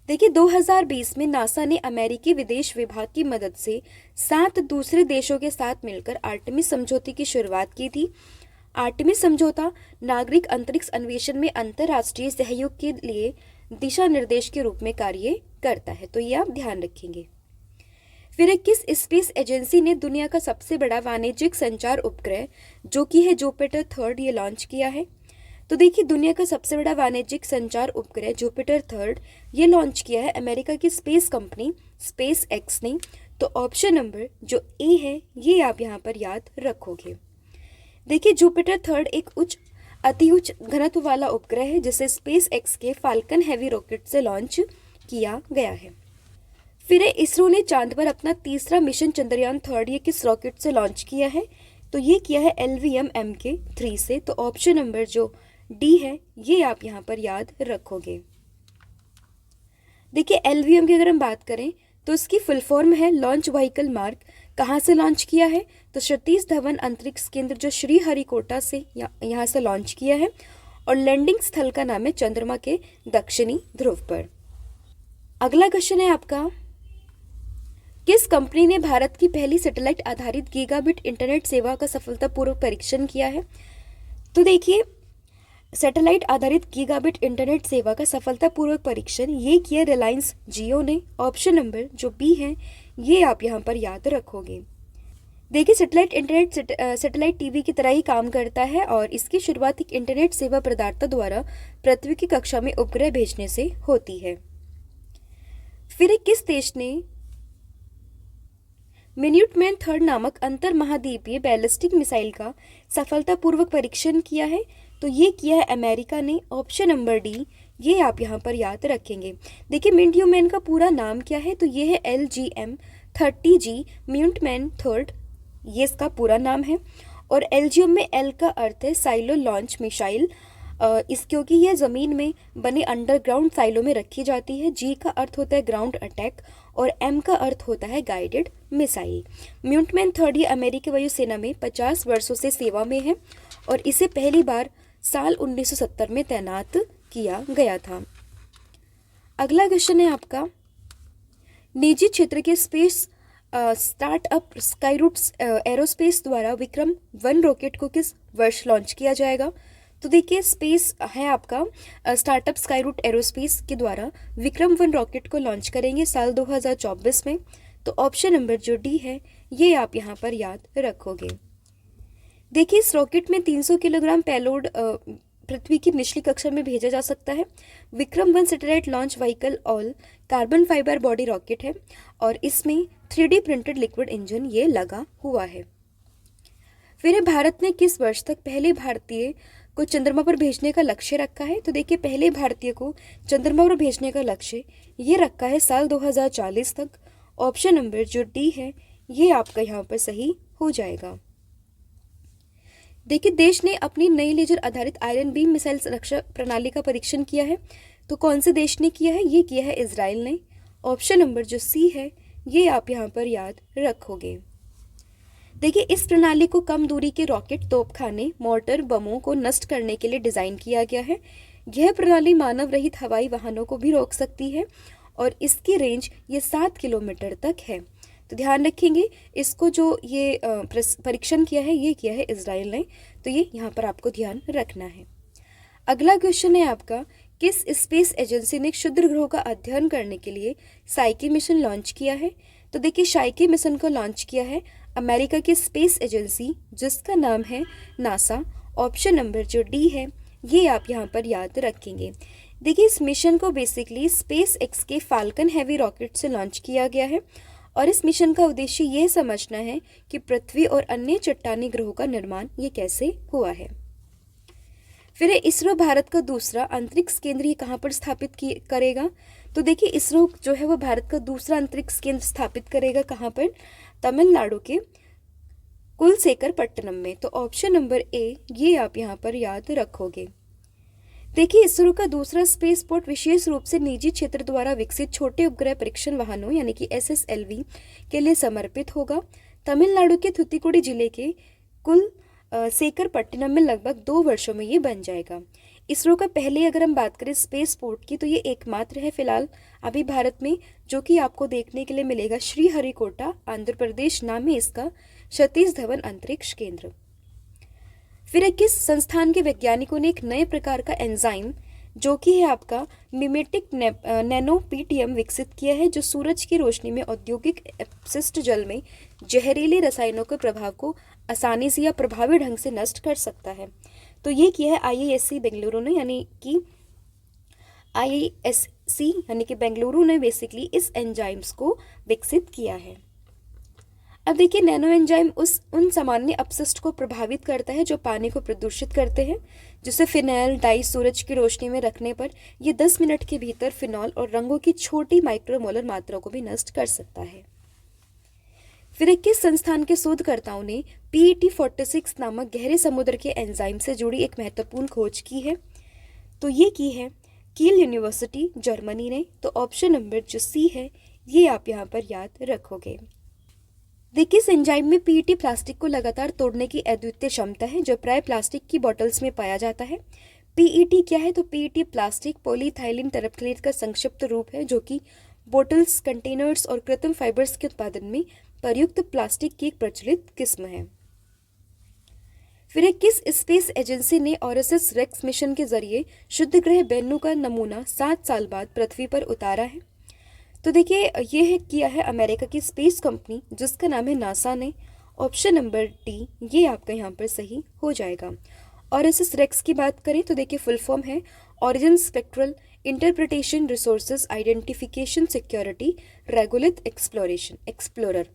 Speaker 1: देखिए 2020 में नासा ने अमेरिकी विदेश विभाग की मदद से 7 दूसरे देशों के साथ मिलकर आर्टेमिस समझौते की शुरुआत की थी। आर्टेमिस समझौता नागरिक अंतरिक्ष अन्वेषण में अंतर्राष्ट्रीय सहयोग के लिए दिशा निर्देश के रूप में कार्य करता है, तो ये आप ध्यान रखेंगे। फिर किस स्पेस एजेंसी ने दुनिया का सबसे बड़ा वाणिज्यिक संचार उपग्रह जो कि है जुपिटर 3 ये लॉन्च किया है? तो देखिए दुनिया का सबसे बड़ा वाणिज्यिक संचार उपग्रह जुपिटर 3 ये लॉन्च किया है अमेरिका की स्पेस कंपनी स्पेस एक्स ने। तो ऑप्शन नंबर जो ए है ये आप यहाँ पर याद रखोगे। देखिए जुपिटर 3 एक अति उच्च घनत्व वाला उपग्रह है जिसे स्पेस एक्स के फाल्कन हैवी रॉकेट से लॉन्च किया गया है। फिर इसरो ने चांद पर अपना तीसरा मिशन चंद्रयान 3 ये किस रॉकेट से लॉन्च किया है? तो ये किया है LVM-MK3 से। तो ऑप्शन नंबर जो डी है ये आप यहाँ पर याद रखोगे। देखिए LVM की अगर हम बात करें तो इसकी फुल फॉर्म है लॉन्च व्हीकल मार्क। कहाँ से लॉन्च किया है? तो सतीश धवन अंतरिक्ष केंद्र जो श्रीहरिकोटा से यहाँ से लॉन्च किया है और लैंडिंग स्थल का नाम है चंद्रमा के दक्षिणी ध्रुव पर। अगला क्वेश्चन है आपका, किस कंपनी ने भारत की पहली सैटेलाइट आधारित गीगाबिट इंटरनेट सेवा का सफलतापूर्वक परीक्षण किया है? तो देखिए सैटेलाइट आधारित गीगाबिट इंटरनेट सेवा का सफलतापूर्वक परीक्षण ये किया रिलायंस जियो ने। ऑप्शन नंबर जो बी है ये आप यहाँ पर याद रखोगे। देखिए सैटेलाइट इंटरनेट सैटेलाइट टीवी की तरह ही काम करता है और इसकी शुरुआत एक इंटरनेट सेवा प्रदाता द्वारा पृथ्वी की कक्षा में उपग्रह भेजने से होती है। फिर किस देश ने मिन्यूटमैन 3 नामक अंतर महाद्वीपीय बैलिस्टिक मिसाइल का सफलतापूर्वक परीक्षण किया है? तो ये किया है अमेरिका ने। ऑप्शन नंबर डी ये आप यहाँ पर याद रखेंगे। देखिए मिन्यूटमैन का पूरा नाम क्या है? तो ये है LGM-30G मिन्यूटमैन 3 ये इसका पूरा नाम है। और LGM में L का अर्थ है साइलो लॉन्च मिसाइल, क्योंकि यह ज़मीन में बने अंडरग्राउंड साइलो में रखी जाती है। G का अर्थ होता है ग्राउंड अटैक और M का अर्थ होता है गाइडेड मिसाइल। मिन्यूटमैन 3 ये अमेरिकी वायुसेना में 50 वर्षों से सेवा में है और इसे पहली बार साल 1970 में तैनात किया गया था। अगला क्वेश्चन है आपका, निजी क्षेत्र के स्पेस स्टार्टअप स्काईरूट्स एरोस्पेस द्वारा विक्रम 1 रॉकेट को किस वर्ष लॉन्च किया जाएगा? तो देखिए स्पेस है आपका स्टार्टअप स्काईरूट एरोस्पेस के द्वारा विक्रम 1 रॉकेट को लॉन्च करेंगे साल 2024 में। तो ऑप्शन नंबर जो डी है ये आप यहाँ पर याद रखोगे। देखिए इस रॉकेट में 300 किलोग्राम पेलोड पृथ्वी की निचली कक्षा में भेजा जा सकता है। Vikram 1 satellite launch vehicle all carbon fibre body rocket है और इसमें 3D प्रिंटेड लिक्विड इंजन ये लगा हुआ है। फिर भारत ने किस वर्ष तक पहले भारतीय को चंद्रमा पर भेजने का लक्ष्य रखा है? तो देखिए पहले भारतीय को चंद्रमा पर भेजने का लक्ष्य ये रखा है साल 2040 तक। ऑप्शन नंबर जो डी है ये आपका यहाँ पर सही हो जाएगा। देखिए देश ने अपनी नई लेजर आधारित आयरन बीम मिसाइल सुरक्षा प्रणाली का परीक्षण किया है। तो कौन से देश ने किया है? ये किया है इजराइल ने। ऑप्शन नंबर जो सी है ये आप यहाँ पर याद रखोगे। देखिए इस प्रणाली को कम दूरी के रॉकेट, तोपखाने, मोर्टर, बमों को नष्ट करने के लिए डिज़ाइन किया गया है। यह प्रणाली मानव रहित हवाई वाहनों को भी रोक सकती है और इसकी रेंज ये 7 किलोमीटर तक है। तो ध्यान रखेंगे इसको जो ये परीक्षण किया है ये किया है इजराइल ने। तो ये यहाँ पर आपको ध्यान रखना है। अगला क्वेश्चन है आपका, किस स्पेस एजेंसी ने क्षुद्र ग्रहों का अध्ययन करने के लिए साइकी मिशन लॉन्च किया है? तो देखिए साइकी मिशन को लॉन्च किया है अमेरिका की स्पेस एजेंसी जिसका नाम है नासा। ऑप्शन नंबर जो डी है ये आप यहाँ पर याद रखेंगे। देखिए इस मिशन को बेसिकली स्पेस एक्स के फाल्कन हैवी रॉकेट से लॉन्च किया गया है और इस मिशन का उद्देश्य ये समझना है कि पृथ्वी और अन्य चट्टानी ग्रहों का निर्माण ये कैसे हुआ है। फिर इसरो भारत का दूसरा अंतरिक्ष केंद्र ये कहाँ पर स्थापित करेगा? तो देखिए इसरो जो है वो भारत का दूसरा अंतरिक्ष केंद्र स्थापित करेगा कहाँ पर? तमिलनाडु के कुलशेखरपट्टनम में। तो ऑप्शन नंबर ए ये आप यहाँ पर याद रखोगे। देखिए इसरो का दूसरा स्पेस पोर्ट विशेष रूप से निजी क्षेत्र द्वारा विकसित छोटे उपग्रह परीक्षण वाहनों यानी कि SSLV के लिए समर्पित होगा। तमिलनाडु के थुत्तुकुडी जिले के कुलशेखरपट्टनम में लगभग 2 वर्षों में ये बन जाएगा। इसरो का पहले अगर हम बात करें स्पेस पोर्ट की, तो ये एकमात्र है फिलहाल अभी भारत में, जो कि आपको देखने के लिए मिलेगा श्रीहरिकोटा, आंध्र प्रदेश नाम है इसका, सतीश धवन अंतरिक्ष केंद्र। फिर किस संस्थान के वैज्ञानिकों ने एक नए प्रकार का एंजाइम, जो कि है आपका मिमेटिक नैनो पीटीएम, विकसित किया है, जो सूरज की रोशनी में औद्योगिक अपशिष्ट जल में जहरीले रसायनों के प्रभाव को आसानी से या प्रभावी ढंग से नष्ट कर सकता है। तो ये किया है आईआईएससी बेंगलुरु ने, यानी कि आईआईएससी यानी कि बेंगलुरु ने बेसिकली इस एंजाइम्स को विकसित किया है। अब देखिए, नैनो एंजाइम उन सामान्य अपशिष्ट को प्रभावित करता है जो पानी को प्रदूषित करते हैं, जिसे फिनाइल डाई सूरज की रोशनी में रखने पर ये 10 मिनट के भीतर फिनॉल और रंगों की छोटी माइक्रोमोलर मात्रा को भी नष्ट कर सकता है। फिर किस संस्थान के शोधकर्ताओं ने PET46 नामक गहरे समुद्र के एंजाइम से जुड़ी एक महत्वपूर्ण खोज की है? तो ये की है कील यूनिवर्सिटी, जर्मनी ने। तो ऑप्शन नंबर जो सी है, ये आप यहाँ पर याद रखोगे। देखिए, इस एंजाइम में PET प्लास्टिक को लगातार तोड़ने की अद्वितीय क्षमता है, जो प्राय प्लास्टिक की बॉटल्स में पाया जाता है। PET क्या है? तो PET प्लास्टिक पॉलीइथाइलिन टरप्थलेट का संक्षिप्त रूप है, जो कि बोटल्स, कंटेनर्स और कृत्रिम फाइबर्स के उत्पादन में प्रयुक्त प्लास्टिक की एक प्रचलित किस्म है। फिर किस स्पेस एजेंसी ने ऑरएसएस रेक्स मिशन के जरिए शुद्ध ग्रह बेन्नू का नमूना 7 साल बाद पृथ्वी पर उतारा है? तो देखिए, ये है किया है अमेरिका की स्पेस कंपनी, जिसका नाम है नासा ने। ऑप्शन नंबर डी, ये आपका यहाँ पर सही हो जाएगा। ऑरएसएस रेक्स की बात करें तो देखिए, फुल फॉर्म है origin spectral interpretation resources identification security regulate explorer.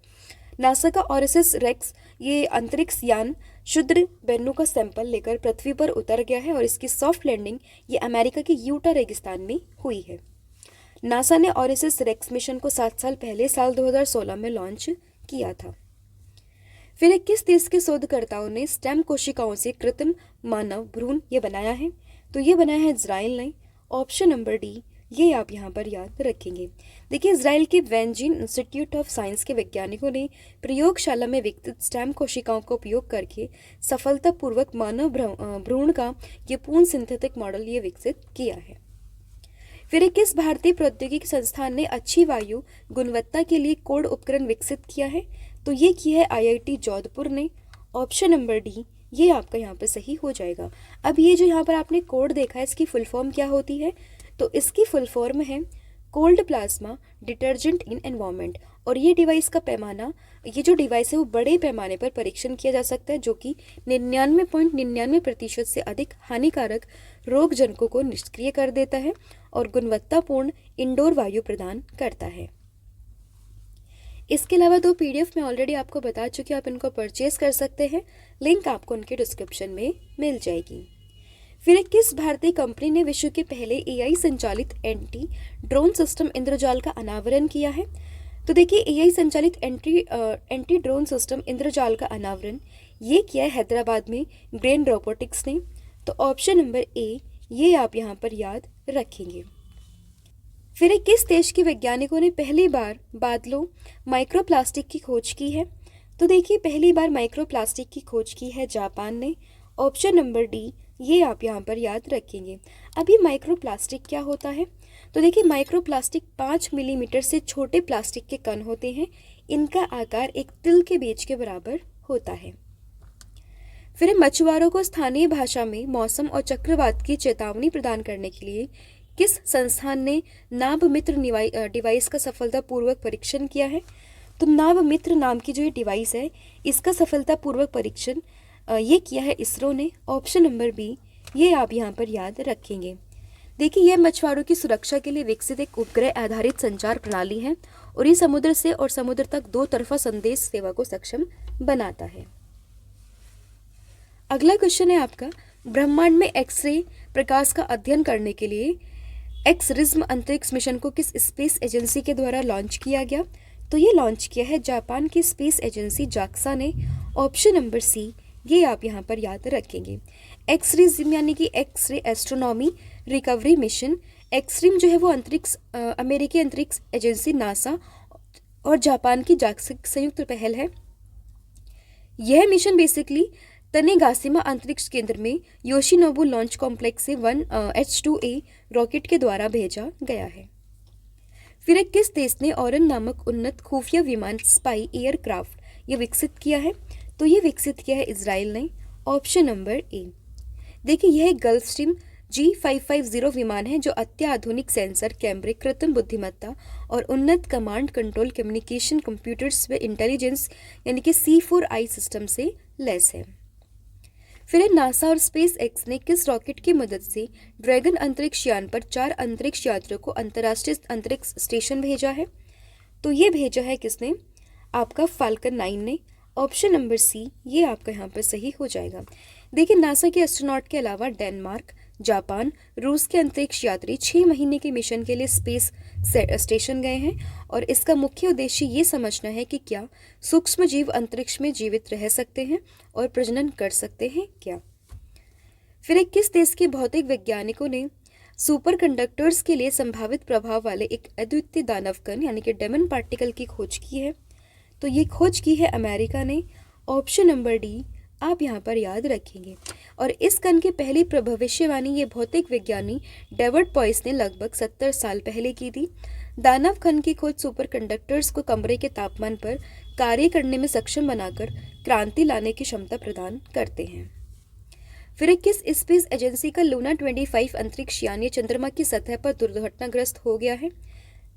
Speaker 1: NASA का ऑरएसएस रेक्स ये अंतरिक्ष यान शुद्ध बेन्नू का सैंपल लेकर पृथ्वी पर उतर गया है, और इसकी सॉफ्ट लैंडिंग ये अमेरिका के यूटा रेगिस्तान में हुई है। नासा ने ऑरएसएस रेक्स मिशन को 7 साल पहले साल 2016 में लॉन्च किया था। फिर किस देश के शोधकर्ताओं ने स्टेम कोशिकाओं से कृत्रिम मानव भ्रूण ये बनाया है? तो ये बनाया है इजराइल ने। ऑप्शन नंबर डी, ये आप यहाँ पर याद रखेंगे। देखिए, इजराइल के वैनजीन इंस्टीट्यूट ऑफ साइंस के वैज्ञानिकों ने प्रयोगशाला में विकसित स्टेम कोशिकाओं का उपयोग करके सफलतापूर्वक मानव भ्रूण का ये पूर्ण सिंथेटिक मॉडल ये विकसित किया है। फिर किस भारतीय प्रौद्योगिकी संस्थान ने अच्छी वायु गुणवत्ता के लिए कोड उपकरण विकसित किया है? तो ये किया है आईआईटी जोधपुर ने। ऑप्शन नंबर डी, ये आपका यहाँ पर सही हो जाएगा। अब ये जो यहाँ पर आपने कोड देखा है, इसकी फुल फॉर्म क्या होती है? तो इसकी फुल फॉर्म है कोल्ड प्लाज्मा डिटर्जेंट इन एनवायरनमेंट। और ये डिवाइस का पैमाना, ये जो डिवाइस है वो बड़े पैमाने पर परीक्षण किया जा सकता है, जो कि 99.99% से अधिक हानिकारक रोगजनकों को निष्क्रिय कर देता है और गुणवत्तापूर्ण इंडोर वायु प्रदान करता है। इसके अलावा 2 PDF मैं ऑलरेडी आपको बता चुकी हूँ, आप इनको परचेज कर सकते हैं, लिंक आपको उनके डिस्क्रिप्शन में मिल जाएगी। फिर किस भारतीय कंपनी ने विश्व के पहले AI संचालित एंटी ड्रोन सिस्टम इंद्रजाल का अनावरण किया है? तो देखिए, AI संचालित एंटी ड्रोन सिस्टम इंद्रजाल का अनावरण ये किया है हैदराबाद में ग्रेन रोबोटिक्स ने। तो ऑप्शन नंबर ए, ये आप यहाँ पर याद रखेंगे। फिर किस देश के वैज्ञानिकों ने पहली बार बादलों माइक्रोप्लास्टिक की खोज की है? तो देखिए, पहली बार माइक्रोप्लास्टिक की खोज की है जापान ने। ऑप्शन नंबर डी, ये आप यहाँ पर याद रखेंगे। अब ये माइक्रोप्लास्टिक क्या होता है? तो देखिए, माइक्रोप्लास्टिक 5 मिलीमीटर से छोटे प्लास्टिक के कण होते हैं। इनका आकार एक तिल के बीज के बराबर होता है। फिर मछुआरों को स्थानीय भाषा में मौसम और चक्रवात की चेतावनी प्रदान करने के लिए किस संस्थान ने नाभ मित्र डिवाइस का सफलतापूर्वक परीक्षण किया है? तो नाभ मित्र नाम की जो ये डिवाइस है, इसका सफलतापूर्वक परीक्षण ये किया है इसरो ने। ऑप्शन नंबर बी, ये आप यहाँ पर याद रखेंगे। देखिए, यह मछुआरों की सुरक्षा के लिए विकसित एक उपग्रह आधारित संचार प्रणाली है, और ये समुद्र से और समुद्र तक 2 तरफा संदेश सेवा को सक्षम बनाता है। अगला क्वेश्चन है आपका, ब्रह्मांड में एक्सरे प्रकाश का अध्ययन करने के लिए एक्सरिज्म अंतरिक्ष मिशन को किस स्पेस एजेंसी के द्वारा लॉन्च किया गया? तो ये लॉन्च किया है जापान की स्पेस एजेंसी जाक्सा ने। ऑप्शन नंबर सी, ये आप यहाँ पर याद रखेंगे। एक्सरिज्म यानी कि एक्सरे एस्ट्रोनॉमी रिकवरी मिशन। एक्सरिम जो है वो अमेरिकी अंतरिक्ष एजेंसी नासा और जापान की जाक्सा संयुक्त पहल है। यह मिशन बेसिकली तनेगासिमा अंतरिक्ष केंद्र में योशिनोबु लॉन्च कॉम्प्लेक्स से 1H2A रॉकेट के द्वारा भेजा गया है। फिर किस देश ने ओरन नामक उन्नत खुफिया विमान स्पाई एयरक्राफ्ट ये विकसित किया है? तो ये विकसित किया है इजराइल ने। Option number A. देखिए, यह एक गल्फस्ट्रीम G550 विमान है जो अत्याधुनिक सेंसर, कैमरे, कृत्रिम बुद्धिमत्ता और उन्नत कमांड कंट्रोल कम्युनिकेशन कंप्यूटर्स व इंटेलिजेंस यानी कि C4I सिस्टम से लैस है। फिर नासा और स्पेस एक्स ने किस रॉकेट की मदद से ड्रैगन अंतरिक्ष यान पर 4 अंतरिक्ष यात्रियों को अंतर्राष्ट्रीय अंतरिक्ष स्टेशन भेजा है? तो ये भेजा है किसने? आपका फाल्कन 9 ने। ऑप्शन नंबर सी ये आपका यहाँ पर सही हो जाएगा। देखिए, नासा के एस्ट्रोनॉट के अलावा डेनमार्क, जापान, रूस के अंतरिक्ष यात्री 6 महीने के मिशन के लिए स्पेस स्टेशन गए हैं और इसका मुख्य उद्देश्य ये समझना है कि क्या सूक्ष्म जीव अंतरिक्ष में जीवित रह सकते हैं और प्रजनन कर सकते हैं क्या। फिर किस देश के भौतिक वैज्ञानिकों ने सुपर कंडक्टर्स के लिए संभावित प्रभाव वाले एक अद्वितीय दानव कण यानी कि डेमन पार्टिकल की खोज की है? तो ये खोज की है अमेरिका ने। ऑप्शन नंबर डी आप यहाँ पर याद रखेंगे। और इस कण की पहली भविष्यवाणी ये भौतिक विज्ञानी डेविड पॉइस ने लगभग 70 साल पहले की थी। दानव कण की खोज सुपर कंडक्टर्स को कमरे के तापमान पर कार्य करने में सक्षम बनाकर क्रांति लाने की क्षमता प्रदान करते हैं। फिर किस स्पेस एजेंसी का लूना 25 अंतरिक्ष यान ये चंद्रमा की सतह पर दुर्घटनाग्रस्त हो गया है?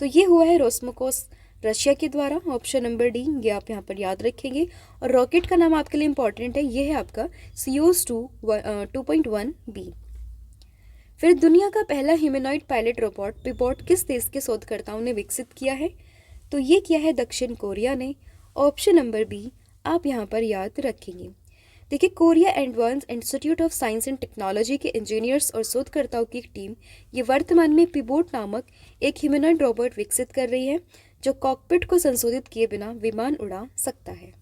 Speaker 1: तो ये हुआ है रोस्कोमोस रशिया के द्वारा। ऑप्शन नंबर डी ये आप यहाँ पर याद रखेंगे। और रॉकेट का नाम आपके लिए इंपॉर्टेंट है, ये है आपका Soyuz 2.1B। फिर दुनिया का पहला ह्यूमनॉइड पायलट रोबोट पिबॉट किस देश के शोधकर्ताओं ने विकसित किया है? तो ये किया है दक्षिण कोरिया ने। ऑप्शन नंबर बी आप यहाँ पर याद रखेंगे। देखिए, Korea advance institute of science and technology के इंजीनियर्स और शोधकर्ताओं की एक टीम ये वर्तमान में पिबोट नामक एक ह्यूमनॉइड रोबोट विकसित कर रही है जो कॉकपिट को संशोधित किए बिना विमान उड़ा सकता है।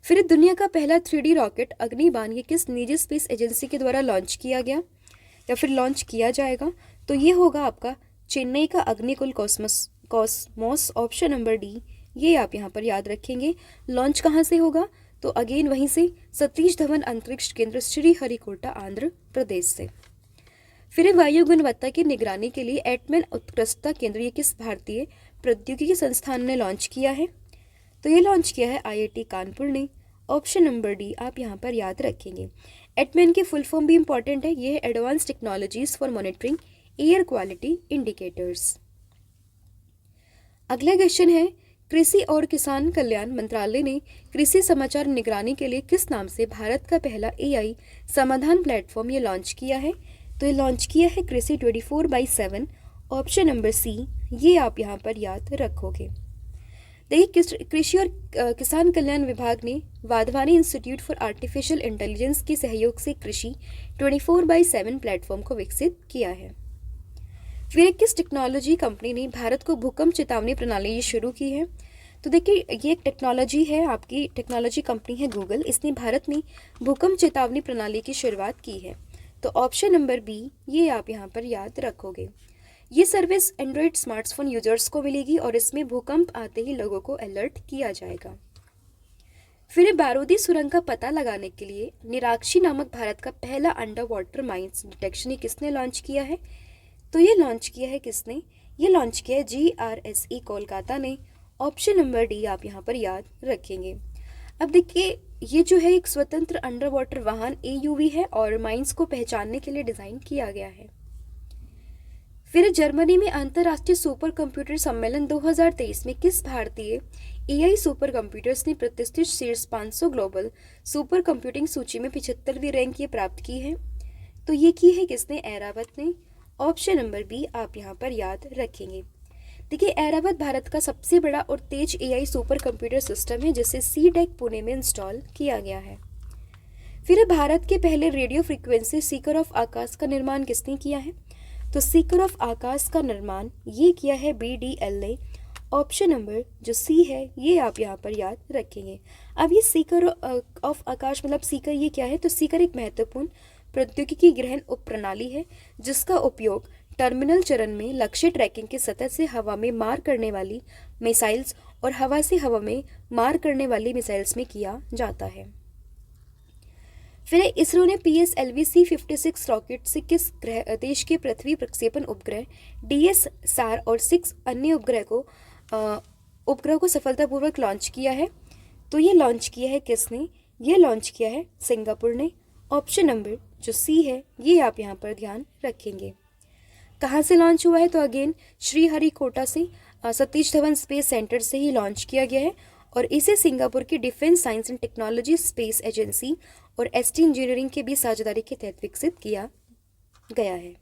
Speaker 1: फिर दुनिया का पहला 3D रॉकेट अग्निबाण ये किस निजी स्पेस एजेंसी के द्वारा लॉन्च किया गया या फिर लॉन्च किया जाएगा? तो ये होगा आपका चेन्नई का Agnikul Cosmos. Option number D ये आप यहाँ पर याद रखेंगे। लॉन्च कहाँ से होगा? तो अगेन वहीं से सतीश धवन अंतरिक्ष केंद्र श्रीहरिकोटा आंध्र प्रदेश से। फिर वायु गुणवत्ता की निगरानी के लिए एटमैन उत्कृष्टता केंद्र ये किस भारतीय प्रौद्योगिकी संस्थान ने लॉन्च किया है? तो ये लॉन्च किया है IIT कानपुर ने। ऑप्शन नंबर डी आप यहाँ पर याद रखेंगे। एटमैन की फुल फॉर्म भी इंपॉर्टेंट है, ये है advance technologies for monitoring air quality indicators. अगला क्वेश्चन है, कृषि और किसान कल्याण मंत्रालय ने कृषि समाचार निगरानी के लिए किस नाम से भारत का पहला AI समाधान प्लेटफॉर्म ये लॉन्च किया है? तो ये लॉन्च किया है कृषि 24/7। ऑप्शन नंबर सी ये आप यहाँ पर याद रखोगे। देखिए, कृषि और किसान कल्याण विभाग ने Wadhwani institute for artificial intelligence के सहयोग से कृषि 24/7 प्लेटफॉर्म को विकसित किया है। फिर किस टेक्नोलॉजी कंपनी ने भारत को भूकंप चेतावनी प्रणाली शुरू की है? तो देखिए, ये एक टेक्नोलॉजी है, आपकी टेक्नोलॉजी कंपनी है गूगल, इसने भारत में भूकंप चेतावनी प्रणाली की शुरुआत की है। तो ऑप्शन नंबर बी ये आप यहाँ पर याद रखोगे। ये सर्विस एंड्रॉयड स्मार्टफोन यूजर्स को मिलेगी और इसमें भूकंप आते ही लोगों को अलर्ट किया जाएगा। फिर बारूदी सुरंग का पता लगाने के लिए निराक्षी नामक भारत का पहला अंडर वाटर माइंस डिटेक्शन ये किसने लॉन्च किया है? तो ये लॉन्च किया है किसने? ये लॉन्च किया है GRSE कोलकाता ने। ऑप्शन नंबर डी आप यहाँ पर याद रखेंगे। अब देखिए, ये जो है एक स्वतंत्र अंडर वाटर वाहन AUV है और माइंस को पहचानने के लिए डिज़ाइन किया गया है। फिर जर्मनी में अंतर्राष्ट्रीय सुपर कंप्यूटर सम्मेलन 2023 में किस भारतीय AI सुपर कंप्यूटर्स ने प्रतिष्ठित शीर्ष 500 ग्लोबल सुपर कंप्यूटिंग सूची में 75वीं रैंक ये प्राप्त की है? तो ये की है किसने? ऐरावत ने। ऑप्शन नंबर बी आप यहाँ पर याद रखेंगे। देखिए, ऐरावत भारत का सबसे बड़ा और तेज AI सुपर कंप्यूटर सिस्टम है जिसे CDEC पुणे में इंस्टॉल किया गया है। फिर भारत के पहले रेडियो फ्रीक्वेंसी सीकर ऑफ आकाश का निर्माण किसने किया है? तो सीकर ऑफ आकाश का निर्माण ये किया है BDL ने। ऑप्शन नंबर जो सी है ये आप यहाँ पर याद रखेंगे। अब ये सीकर ऑफ आकाश मतलब सीकर ये क्या है? तो सीकर एक महत्वपूर्ण प्रौद्योगिकी ग्रहण उप प्रणाली है जिसका उपयोग टर्मिनल चरण में लक्ष्य ट्रैकिंग की सतह से हवा में मार करने वाली मिसाइल्स और हवा से हवा में मार करने वाली मिसाइल्स में किया जाता है। फिर इसरो ने PSLV-C56 रॉकेट से किस देश के पृथ्वी प्रक्षेपण उपग्रह DSSAR और 6 अन्य उपग्रह को सफलतापूर्वक लॉन्च किया है? तो ये लॉन्च किया है किसने? ये लॉन्च किया है सिंगापुर ने। ऑप्शन नंबर जो सी है ये आप यहाँ पर ध्यान रखेंगे। कहाँ से लॉन्च हुआ है? तो अगेन श्रीहरिकोटा से, सतीश धवन स्पेस सेंटर से ही लॉन्च किया गया है और इसे सिंगापुर की defence science and technology space agency और ST इंजीनियरिंग के बीच साझेदारी के तहत विकसित किया गया है।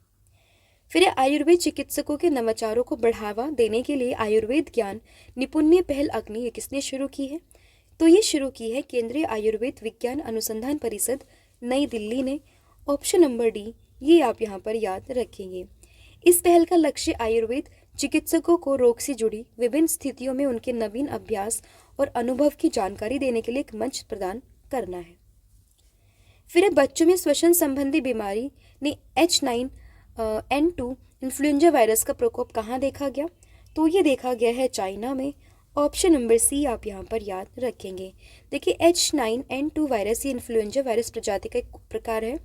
Speaker 1: फिर आयुर्वेद चिकित्सकों के नवाचारों को बढ़ावा देने के लिए आयुर्वेद ज्ञान निपुण्य पहल अग्नि ये किसने शुरू की है? तो ये शुरू की है केंद्रीय आयुर्वेद विज्ञान अनुसंधान परिषद नई दिल्ली ने। ऑप्शन नंबर डी ये आप यहाँ पर याद रखेंगे। इस पहल का लक्ष्य आयुर्वेद चिकित्सकों को रोग से जुड़ी विभिन्न स्थितियों में उनके नवीन अभ्यास और अनुभव की जानकारी देने के लिए एक मंच प्रदान करना है। फिर बच्चों में श्वसन संबंधी बीमारी ने H9N2 इन्फ्लुएंजा वायरस का प्रकोप कहाँ देखा गया? तो ये देखा गया है चाइना में। ऑप्शन नंबर सी आप यहाँ पर याद रखेंगे। देखिए H9N2 वायरस ये इन्फ्लुएंजा वायरस प्रजाति का एक प्रकार है।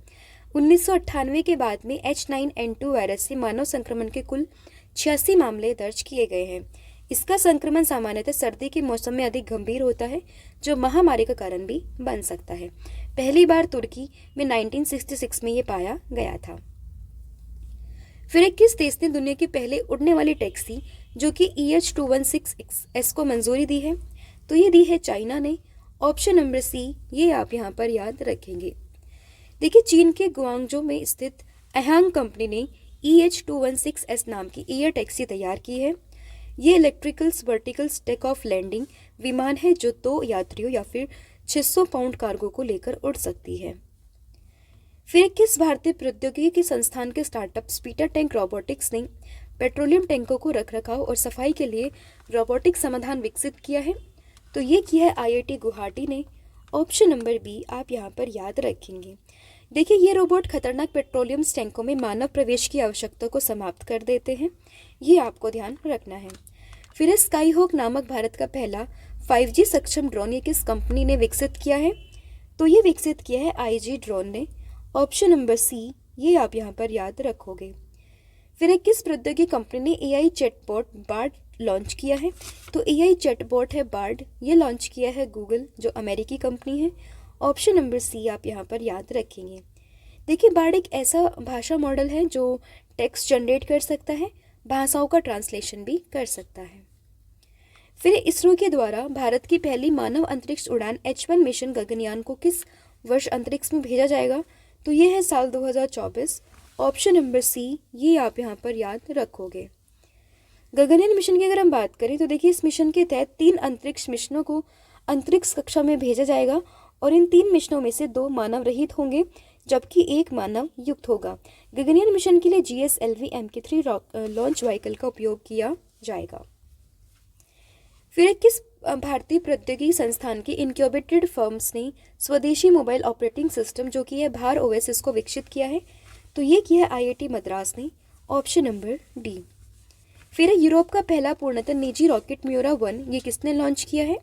Speaker 1: 1998 के बाद में H9N2 वायरस से मानव संक्रमण के कुल 86 मामले दर्ज किए गए हैं। इसका संक्रमण सामान्यतः सर्दी के मौसम में अधिक गंभीर होता है, जो महामारी का कारण भी बन सकता है। पहली बार तुर्की में 1966 में ये पाया गया था। फिर किस देश ने दुनिया की पहले उड़ने वाली टैक्सी जो कि EH216S को मंजूरी दी है? तो ये दी है चाइना ने। ऑप्शन नंबर सी ये आप यहाँ पर याद रखेंगे। देखिए चीन के गुआंगझो में स्थित अहांग कंपनी ने EH216S नाम की एयर टैक्सी तैयार की है। ये electrical vertical take off landing विमान है जो 2 यात्रियों या फिर 600 पाउंड कार्गो को लेकर उड़ सकती है। फिर किस भारतीय प्रौद्योगिकी संस्थान के स्टार्टअप स्पीटर टैंक रोबोटिक्स ने पेट्रोलियम टैंकों को रखरखाव और सफाई के लिए रोबोटिक समाधान विकसित किया है? तो ये किया है IIT गुवाहाटी ने। ऑप्शन नंबर बी आप यहाँ पर याद रखेंगे। देखिए ये रोबोट खतरनाक पेट्रोलियम टैंकों में मानव प्रवेश की आवश्यकता को समाप्त कर देते हैं, ये आपको ध्यान रखना है। फिर स्काई हॉक नामक भारत का पहला 5G सक्षम ड्रोन ये किस कंपनी ने विकसित किया है? तो ये विकसित किया है IG ड्रोन ने। ऑप्शन नंबर सी ये आप यहाँ पर याद रखोगे। फिर किस प्रौद्योगिकी कंपनी ने AI चैटबॉट बार्ड लॉन्च किया है? तो AI चैटबॉट है बार्ड, ये लॉन्च किया है गूगल जो अमेरिकी कंपनी है। ऑप्शन नंबर सी आप यहाँ पर याद रखेंगे। देखिए बार्ड एक ऐसा भाषा मॉडल है जो टेक्स्ट जनरेट कर सकता है, भाषाओं का ट्रांसलेशन भी कर सकता है। फिर इसरो के द्वारा भारत की पहली मानव अंतरिक्ष उड़ान H1 मिशन गगनयान को किस वर्ष अंतरिक्ष में भेजा जाएगा? तो ये है साल 2024। ऑप्शन नंबर सी ये आप यहाँ पर याद रखोगे। गगनयान मिशन की अगर हम बात करें तो देखिए इस मिशन के तहत 3 अंतरिक्ष मिशनों को अंतरिक्ष कक्षा में भेजा जाएगा और इन 3 मिशनों में से 2 मानव रहित होंगे जबकि 1 मानव युक्त होगा। गगनयान मिशन के लिए GSLV Mk3 लॉन्च व्हीकल का उपयोग किया जाएगा। फिर किस भारतीय प्रौद्योगिकी संस्थान की इनक्यूबेटेड फर्म्स ने स्वदेशी मोबाइल ऑपरेटिंग सिस्टम जो कि है भार OS इसको विकसित किया है? तो ये किया है IIT मद्रास ने। Option number D. फिर यूरोप का पहला पूर्णतः निजी रॉकेट म्यूरा 1 ये किसने लॉन्च किया है?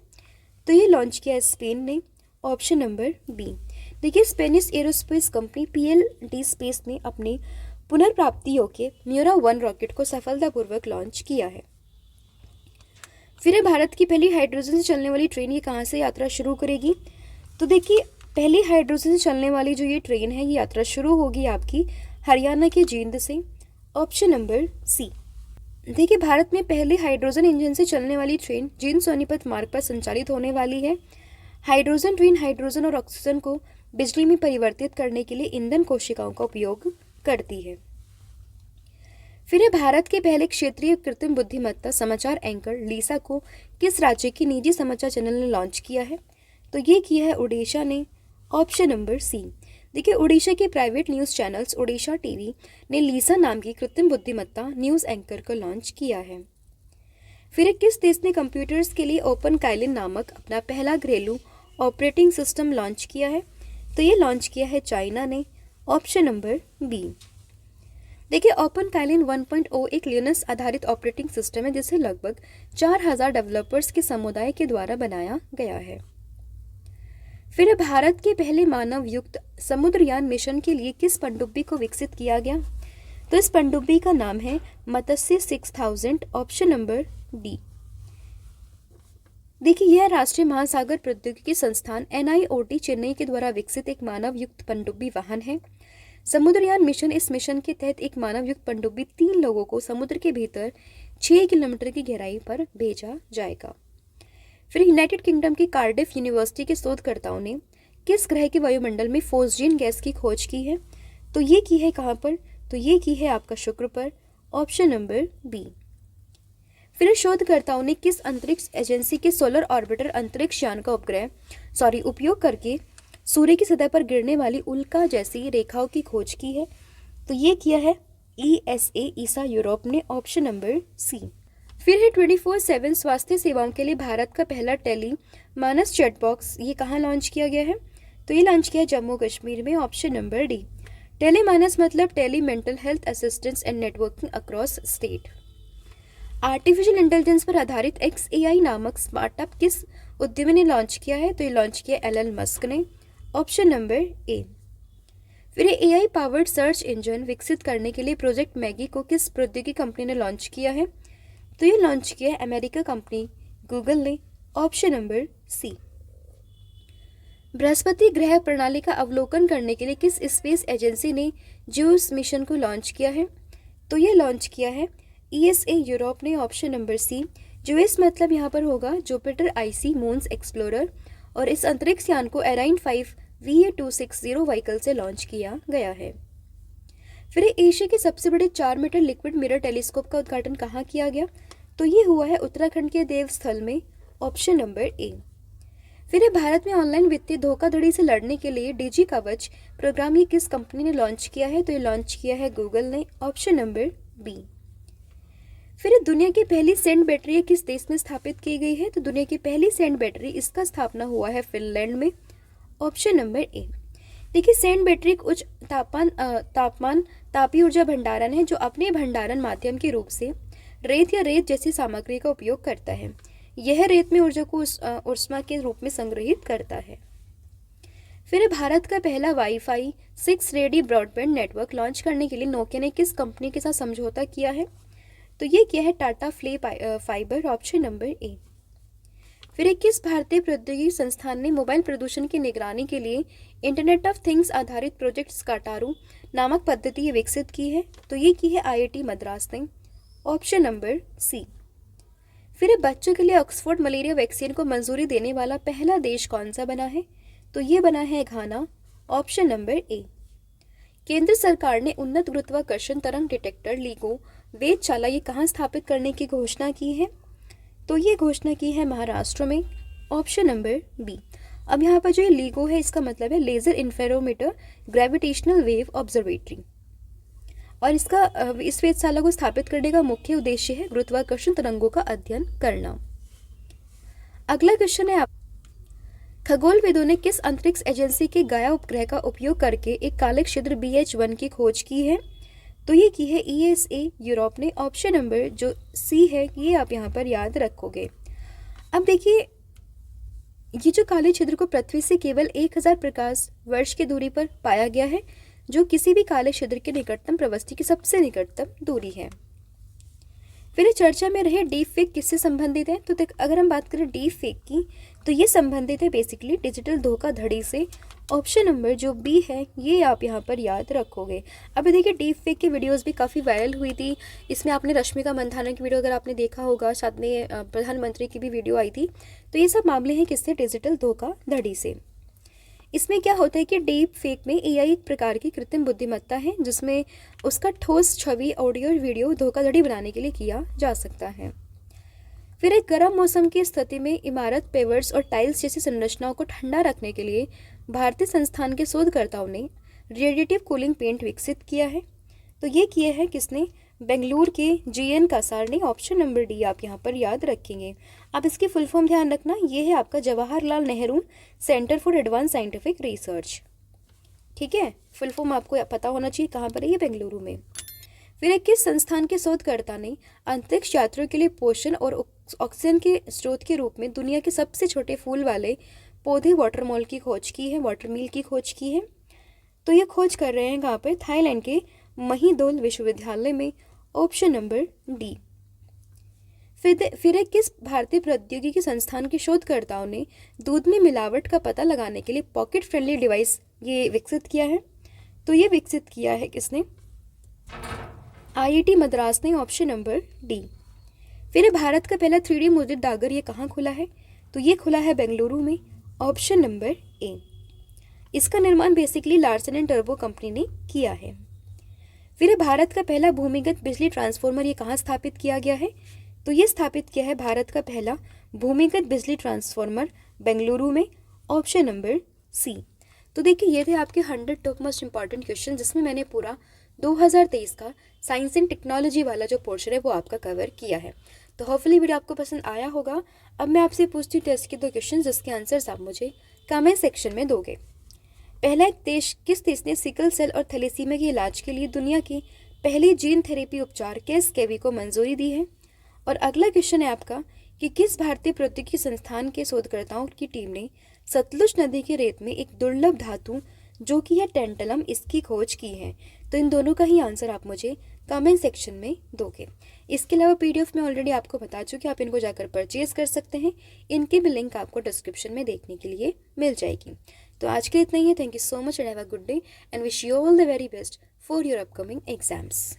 Speaker 1: तो ये लॉन्च किया है स्पेन ने। Option number B. देखिए Spanish aerospace company PLD space ने अपने पुनर्प्राप्ति योग्य म्यूरा 1 रॉकेट को सफलतापूर्वक लॉन्च किया है। फिर भारत की पहली हाइड्रोजन से चलने वाली ट्रेन ये कहाँ से यात्रा शुरू करेगी? तो देखिए पहली हाइड्रोजन से चलने वाली जो ये ट्रेन है ये यात्रा शुरू होगी आपकी हरियाणा के जींद से। Option number C. देखिए भारत में पहले हाइड्रोजन इंजन से चलने वाली ट्रेन जींद सोनीपत मार्ग पर संचालित होने वाली है। हाइड्रोजन ट्रेन हाइड्रोजन और ऑक्सीजन को बिजली में परिवर्तित करने के लिए ईंधन कोशिकाओं का उपयोग करती है। फिर भारत के पहले क्षेत्रीय कृत्रिम बुद्धिमत्ता समाचार एंकर लीसा को किस राज्य की निजी समाचार चैनल ने लॉन्च किया है? तो ये किया है उड़ीसा ने। Option number C. देखिए उड़ीसा के private news channels Odisha TV ने लीसा नाम की कृत्रिम बुद्धिमत्ता न्यूज़ एंकर को लॉन्च किया है। फिर किस देश ने कंप्यूटर्स के लिए ओपन काइलिन नामक अपना पहला घरेलू ऑपरेटिंग सिस्टम लॉन्च किया है? तो ये लॉन्च किया है चाइना ने। Option number B. देखिए ओपन काइलिन 1.0 एक लिनक्स आधारित ऑपरेटिंग सिस्टम है जिसे लगभग 4000 डेवलपर्स के समुदाय के द्वारा बनाया गया है। फिर भारत के पहले मानव युक्त समुद्रयान मिशन के लिए किस पनडुब्बी को विकसित किया गया? तो इस पनडुब्बी का नाम है मत्स्य 6000, ऑप्शन नंबर डी। देखिए, यह राष्ट्रीय महासागर प्रौद्योगिकी संस्थान NIOT चेन्नई के द्वारा विकसित एक मानव युक्त पनडुब्बी वाहन है। समुद्रयान मिशन, इस मिशन के तहत एक मानव युक्त पनडुब्बी 3 लोगों को समुद्र के भीतर 6 किलोमीटर की गहराई पर भेजा जाएगा। फिर यूनाइटेड किंगडम की कार्डिफ यूनिवर्सिटी के शोधकर्ताओं ने किस ग्रह के वायुमंडल में फोस्जीन गैस की खोज की है? तो ये की है कहाँ पर? तो ये की है आपका शुक्र पर, ऑप्शन नंबर बी। फिर शोधकर्ताओं ने किस अंतरिक्ष एजेंसी के सोलर ऑर्बिटर अंतरिक्ष यान का उपयोग करके सूर्य की सतह पर गिरने वाली उल्का जैसी रेखाओं की खोज की है? तो ये किया है ESA ईसा यूरोप ने, ऑप्शन नंबर सी। फिर है 24/7 स्वास्थ्य सेवाओं के लिए भारत का पहला टेली मानस चैट बॉक्स, ये कहाँ लॉन्च किया गया है? तो ये लॉन्च किया जम्मू कश्मीर में, option number D. Tele Manas मतलब tele mental health assistance and networking across state. Artificial intelligence पर आधारित XAI नामक स्टार्टअप किस उद्यमी ने लॉन्च किया है? तो ये लॉन्च किया एलन मस्क ने, ऑप्शन नंबर ए। फिर AI पावर्ड सर्च इंजन विकसित करने के लिए प्रोजेक्ट मैगी को किस प्रौद्योगिकी कंपनी ने लॉन्च किया है? तो ये लॉन्च किया है अमेरिका कंपनी गूगल ने, ऑप्शन नंबर सी। बृहस्पति ग्रह प्रणाली का अवलोकन करने के लिए किस स्पेस एजेंसी ने ज्यूस मिशन को लॉन्च किया है? तो ये लॉन्च किया है ESA यूरोप ने, ऑप्शन नंबर सी। ज्यूस मतलब यहाँ पर होगा जुपिटर आईसी मून्स एक्सप्लोरर, और इस अंतरिक्ष यान को एराइन 5 VA260 व्हीकल से लॉन्च किया गया है। फिर एशिया के सबसे बड़े 4 मीटर लिक्विड मिरर टेलीस्कोप का उद्घाटन कहाँ किया गया? तो ये हुआ है उत्तराखंड के देवस्थल में, ऑप्शन नंबर ए। फिर भारत में ऑनलाइन वित्तीय धोखाधड़ी से लड़ने के लिए डिजी कवच प्रोग्राम ये किस कंपनी ने लॉन्च किया है? तो ये लॉन्च किया है गूगल ने, ऑप्शन नंबर बी। फिर दुनिया की पहली सैंड बैटरी किस देश में स्थापित की गई है? तो दुनिया की पहली सैंड बैटरी, इसका स्थापना हुआ है फिनलैंड में, ऑप्शन नंबर ए। देखिए, सैंड बैटरी एक उच्च तापीय ऊर्जा भंडारण है जो अपने भंडारण माध्यम के रूप से रेत या रेत जैसी सामग्री का उपयोग करता है। यह रेत में ऊर्जा को ऊष्मा के रूप में संग्रहित करता है। फिर भारत का पहला wifi 6 ready broadband network launch करने के लिए नोकिया ने किस कंपनी के साथ समझौता किया है? तो ये किया है Tata play fibre, option number A. फिर किस भारतीय प्रौद्योगिकी संस्थान ने मोबाइल प्रदूषण की निगरानी के लिए इंटरनेट ऑफ थिंग्स आधारित प्रोजेक्ट स्काटारू नामक पद्धति विकसित की है? तो ये की है IIT मद्रास ने, ऑप्शन नंबर सी। फिर बच्चों के लिए ऑक्सफोर्ड मलेरिया वैक्सीन को मंजूरी देने वाला पहला देश कौन सा बना है? तो ये बना है घाना, ऑप्शन नंबर ए। केंद्र सरकार ने उन्नत गुरुत्वाकर्षण तरंग डिटेक्टर LIGO वेधशाला ये कहाँ स्थापित करने की घोषणा की है? तो ये घोषणा की है महाराष्ट्र में, ऑप्शन नंबर बी। अब यहाँ पर जो ये LIGO है, इसका मतलब है लेजर इंफ्रारोमीटर ग्रेविटेशनल वेव ऑब्जर्वेटरी, और इस वेधशाला को स्थापित करने का मुख्य उद्देश्य है गुरुत्वाकर्षण तरंगों का अध्ययन करना। अगला क्वेश्चन है, खगोलविदों ने किस अंतरिक्ष एजेंसी के गाया उपग्रह का उपयोग करके एक काले क्षेत्र BH1 की खोज की है? तो ये की है ESA यूरोप ने, ऑप्शन नंबर जो सी है ये आप यहाँ पर याद रखोगे। अब देखिए, ये जो काले छिद्र को पृथ्वी से केवल 1000 प्रकाश वर्ष की दूरी पर पाया गया है, जो किसी भी काले छिद्र के निकटतम प्रवृत्ति की सबसे निकटतम दूरी है। फिर चर्चा में रहे डीप फेक किससे संबंधित है? तो अगर हम बात करें डीप फेक की, तो ये संबंधित है बेसिकली डिजिटल धोखाधड़ी से, ऑप्शन नंबर जो बी है ये आप यहाँ पर याद रखोगे। अभी देखिए, डीप फेक की वीडियोस भी काफ़ी वायरल हुई थी। इसमें आपने रश्मिका मंदाना की वीडियो अगर आपने देखा होगा, साथ में प्रधानमंत्री की भी वीडियो आई थी। तो ये सब मामले हैं किससे? डिजिटल धोखाधड़ी से। इसमें क्या होता है कि डीप फेक में AI एक प्रकार की कृत्रिम बुद्धिमत्ता है जिसमें उसका ठोस छवि, ऑडियो और वीडियो धोखाधड़ी बनाने के लिए किया जा सकता है। फिर एक गर्म मौसम की स्थिति में इमारत, पेवर्स और टाइल्स जैसी संरचनाओं को ठंडा रखने के लिए भारतीय संस्थान के शोधकर्ताओं ने रेडिएटिव कूलिंग पेंट विकसित किया है। तो ये किया है किसने? बेंगलुरु के GN कासार ने, ऑप्शन नंबर डी आप यहाँ पर याद रखेंगे। आप इसकी फुल फॉर्म ध्यान रखना, ये है आपका Jawaharlal Nehru centre for advance scientific research. ठीक है, फुल फॉर्म आपको पता होना चाहिए, कहाँ पर है ये? बेंगलुरु में। फिर किस संस्थान के शोधकर्ता ने अंतरिक्ष यात्रियों के लिए पोषण और ऑक्सीजन के स्रोत के रूप में दुनिया के सबसे छोटे फूल वाले पौधे वाटरमॉल की खोज की है, वाटरमील की खोज की है। तो ये खोज कर रहे हैं कहाँ पे? थाईलैंड के महिदोल विश्वविद्यालय में, ऑप्शन नंबर डी। फिर एक किस भारतीय प्रौद्योगिकी संस्थान के शोधकर्ताओं ने दूध में मिलावट का पता लगाने के लिए पॉकेट फ्रेंडली डिवाइस ये विकसित किया है? तो ये विकसित किया है किसने? आईआईटी मद्रास ने, ऑप्शन नंबर डी। फिर भारत का पहला 3D मुद्रित ये कहाँ खुला है? तो ये खुला है बेंगलुरु में, ऑप्शन नंबर ए। इसका निर्माण basically Larsen and turbo company ने किया है। फिर भारत का पहला भूमिगत बिजली ट्रांसफार्मर ये कहाँ स्थापित किया गया है? तो ये स्थापित किया है भारत का पहला भूमिगत बिजली ट्रांसफार्मर बेंगलुरु में, ऑप्शन नंबर सी। तो देखिए ये थे आपके 100 टॉप मोस्ट इंपॉर्टेंट क्वेश्चन, जिसमें मैंने पूरा 2023 का साइंस एंड टेक्नोलॉजी वाला जो पोर्शन है वो आपका कवर किया है। तो होपफुली वीडियो आपको पसंद आया होगा। अब मैं आपसे पूछती हूँ टेस्ट के 2 क्वेश्चन, जिसके आंसर्स आप मुझे कमेंट सेक्शन में दोगे। पहला, किस देश ने सिकल सेल और थैलेसीमिया के इलाज के लिए दुनिया की पहली जीन थेरेपी उपचार कैसकेवी को मंजूरी दी है? और अगला क्वेश्चन है आपका कि किस भारतीय प्रौद्योगिकी संस्थान के शोधकर्ताओं की टीम ने सतलुज नदी के रेत में एक दुर्लभ धातु जो कि है टेंटलम, इसकी खोज की है? तो इन दोनों का ही आंसर आप मुझे कमेंट सेक्शन में दोगे। इसके अलावा पीडीएफ में ऑलरेडी आपको बता चुकी, आप इनको जाकर परचेज कर सकते हैं। इनकी भी लिंक आपको डिस्क्रिप्शन में देखने के लिए मिल जाएगी। तो आज के इतना ही है। Thank you so much and have a good day and wish you all the very best for your upcoming exams.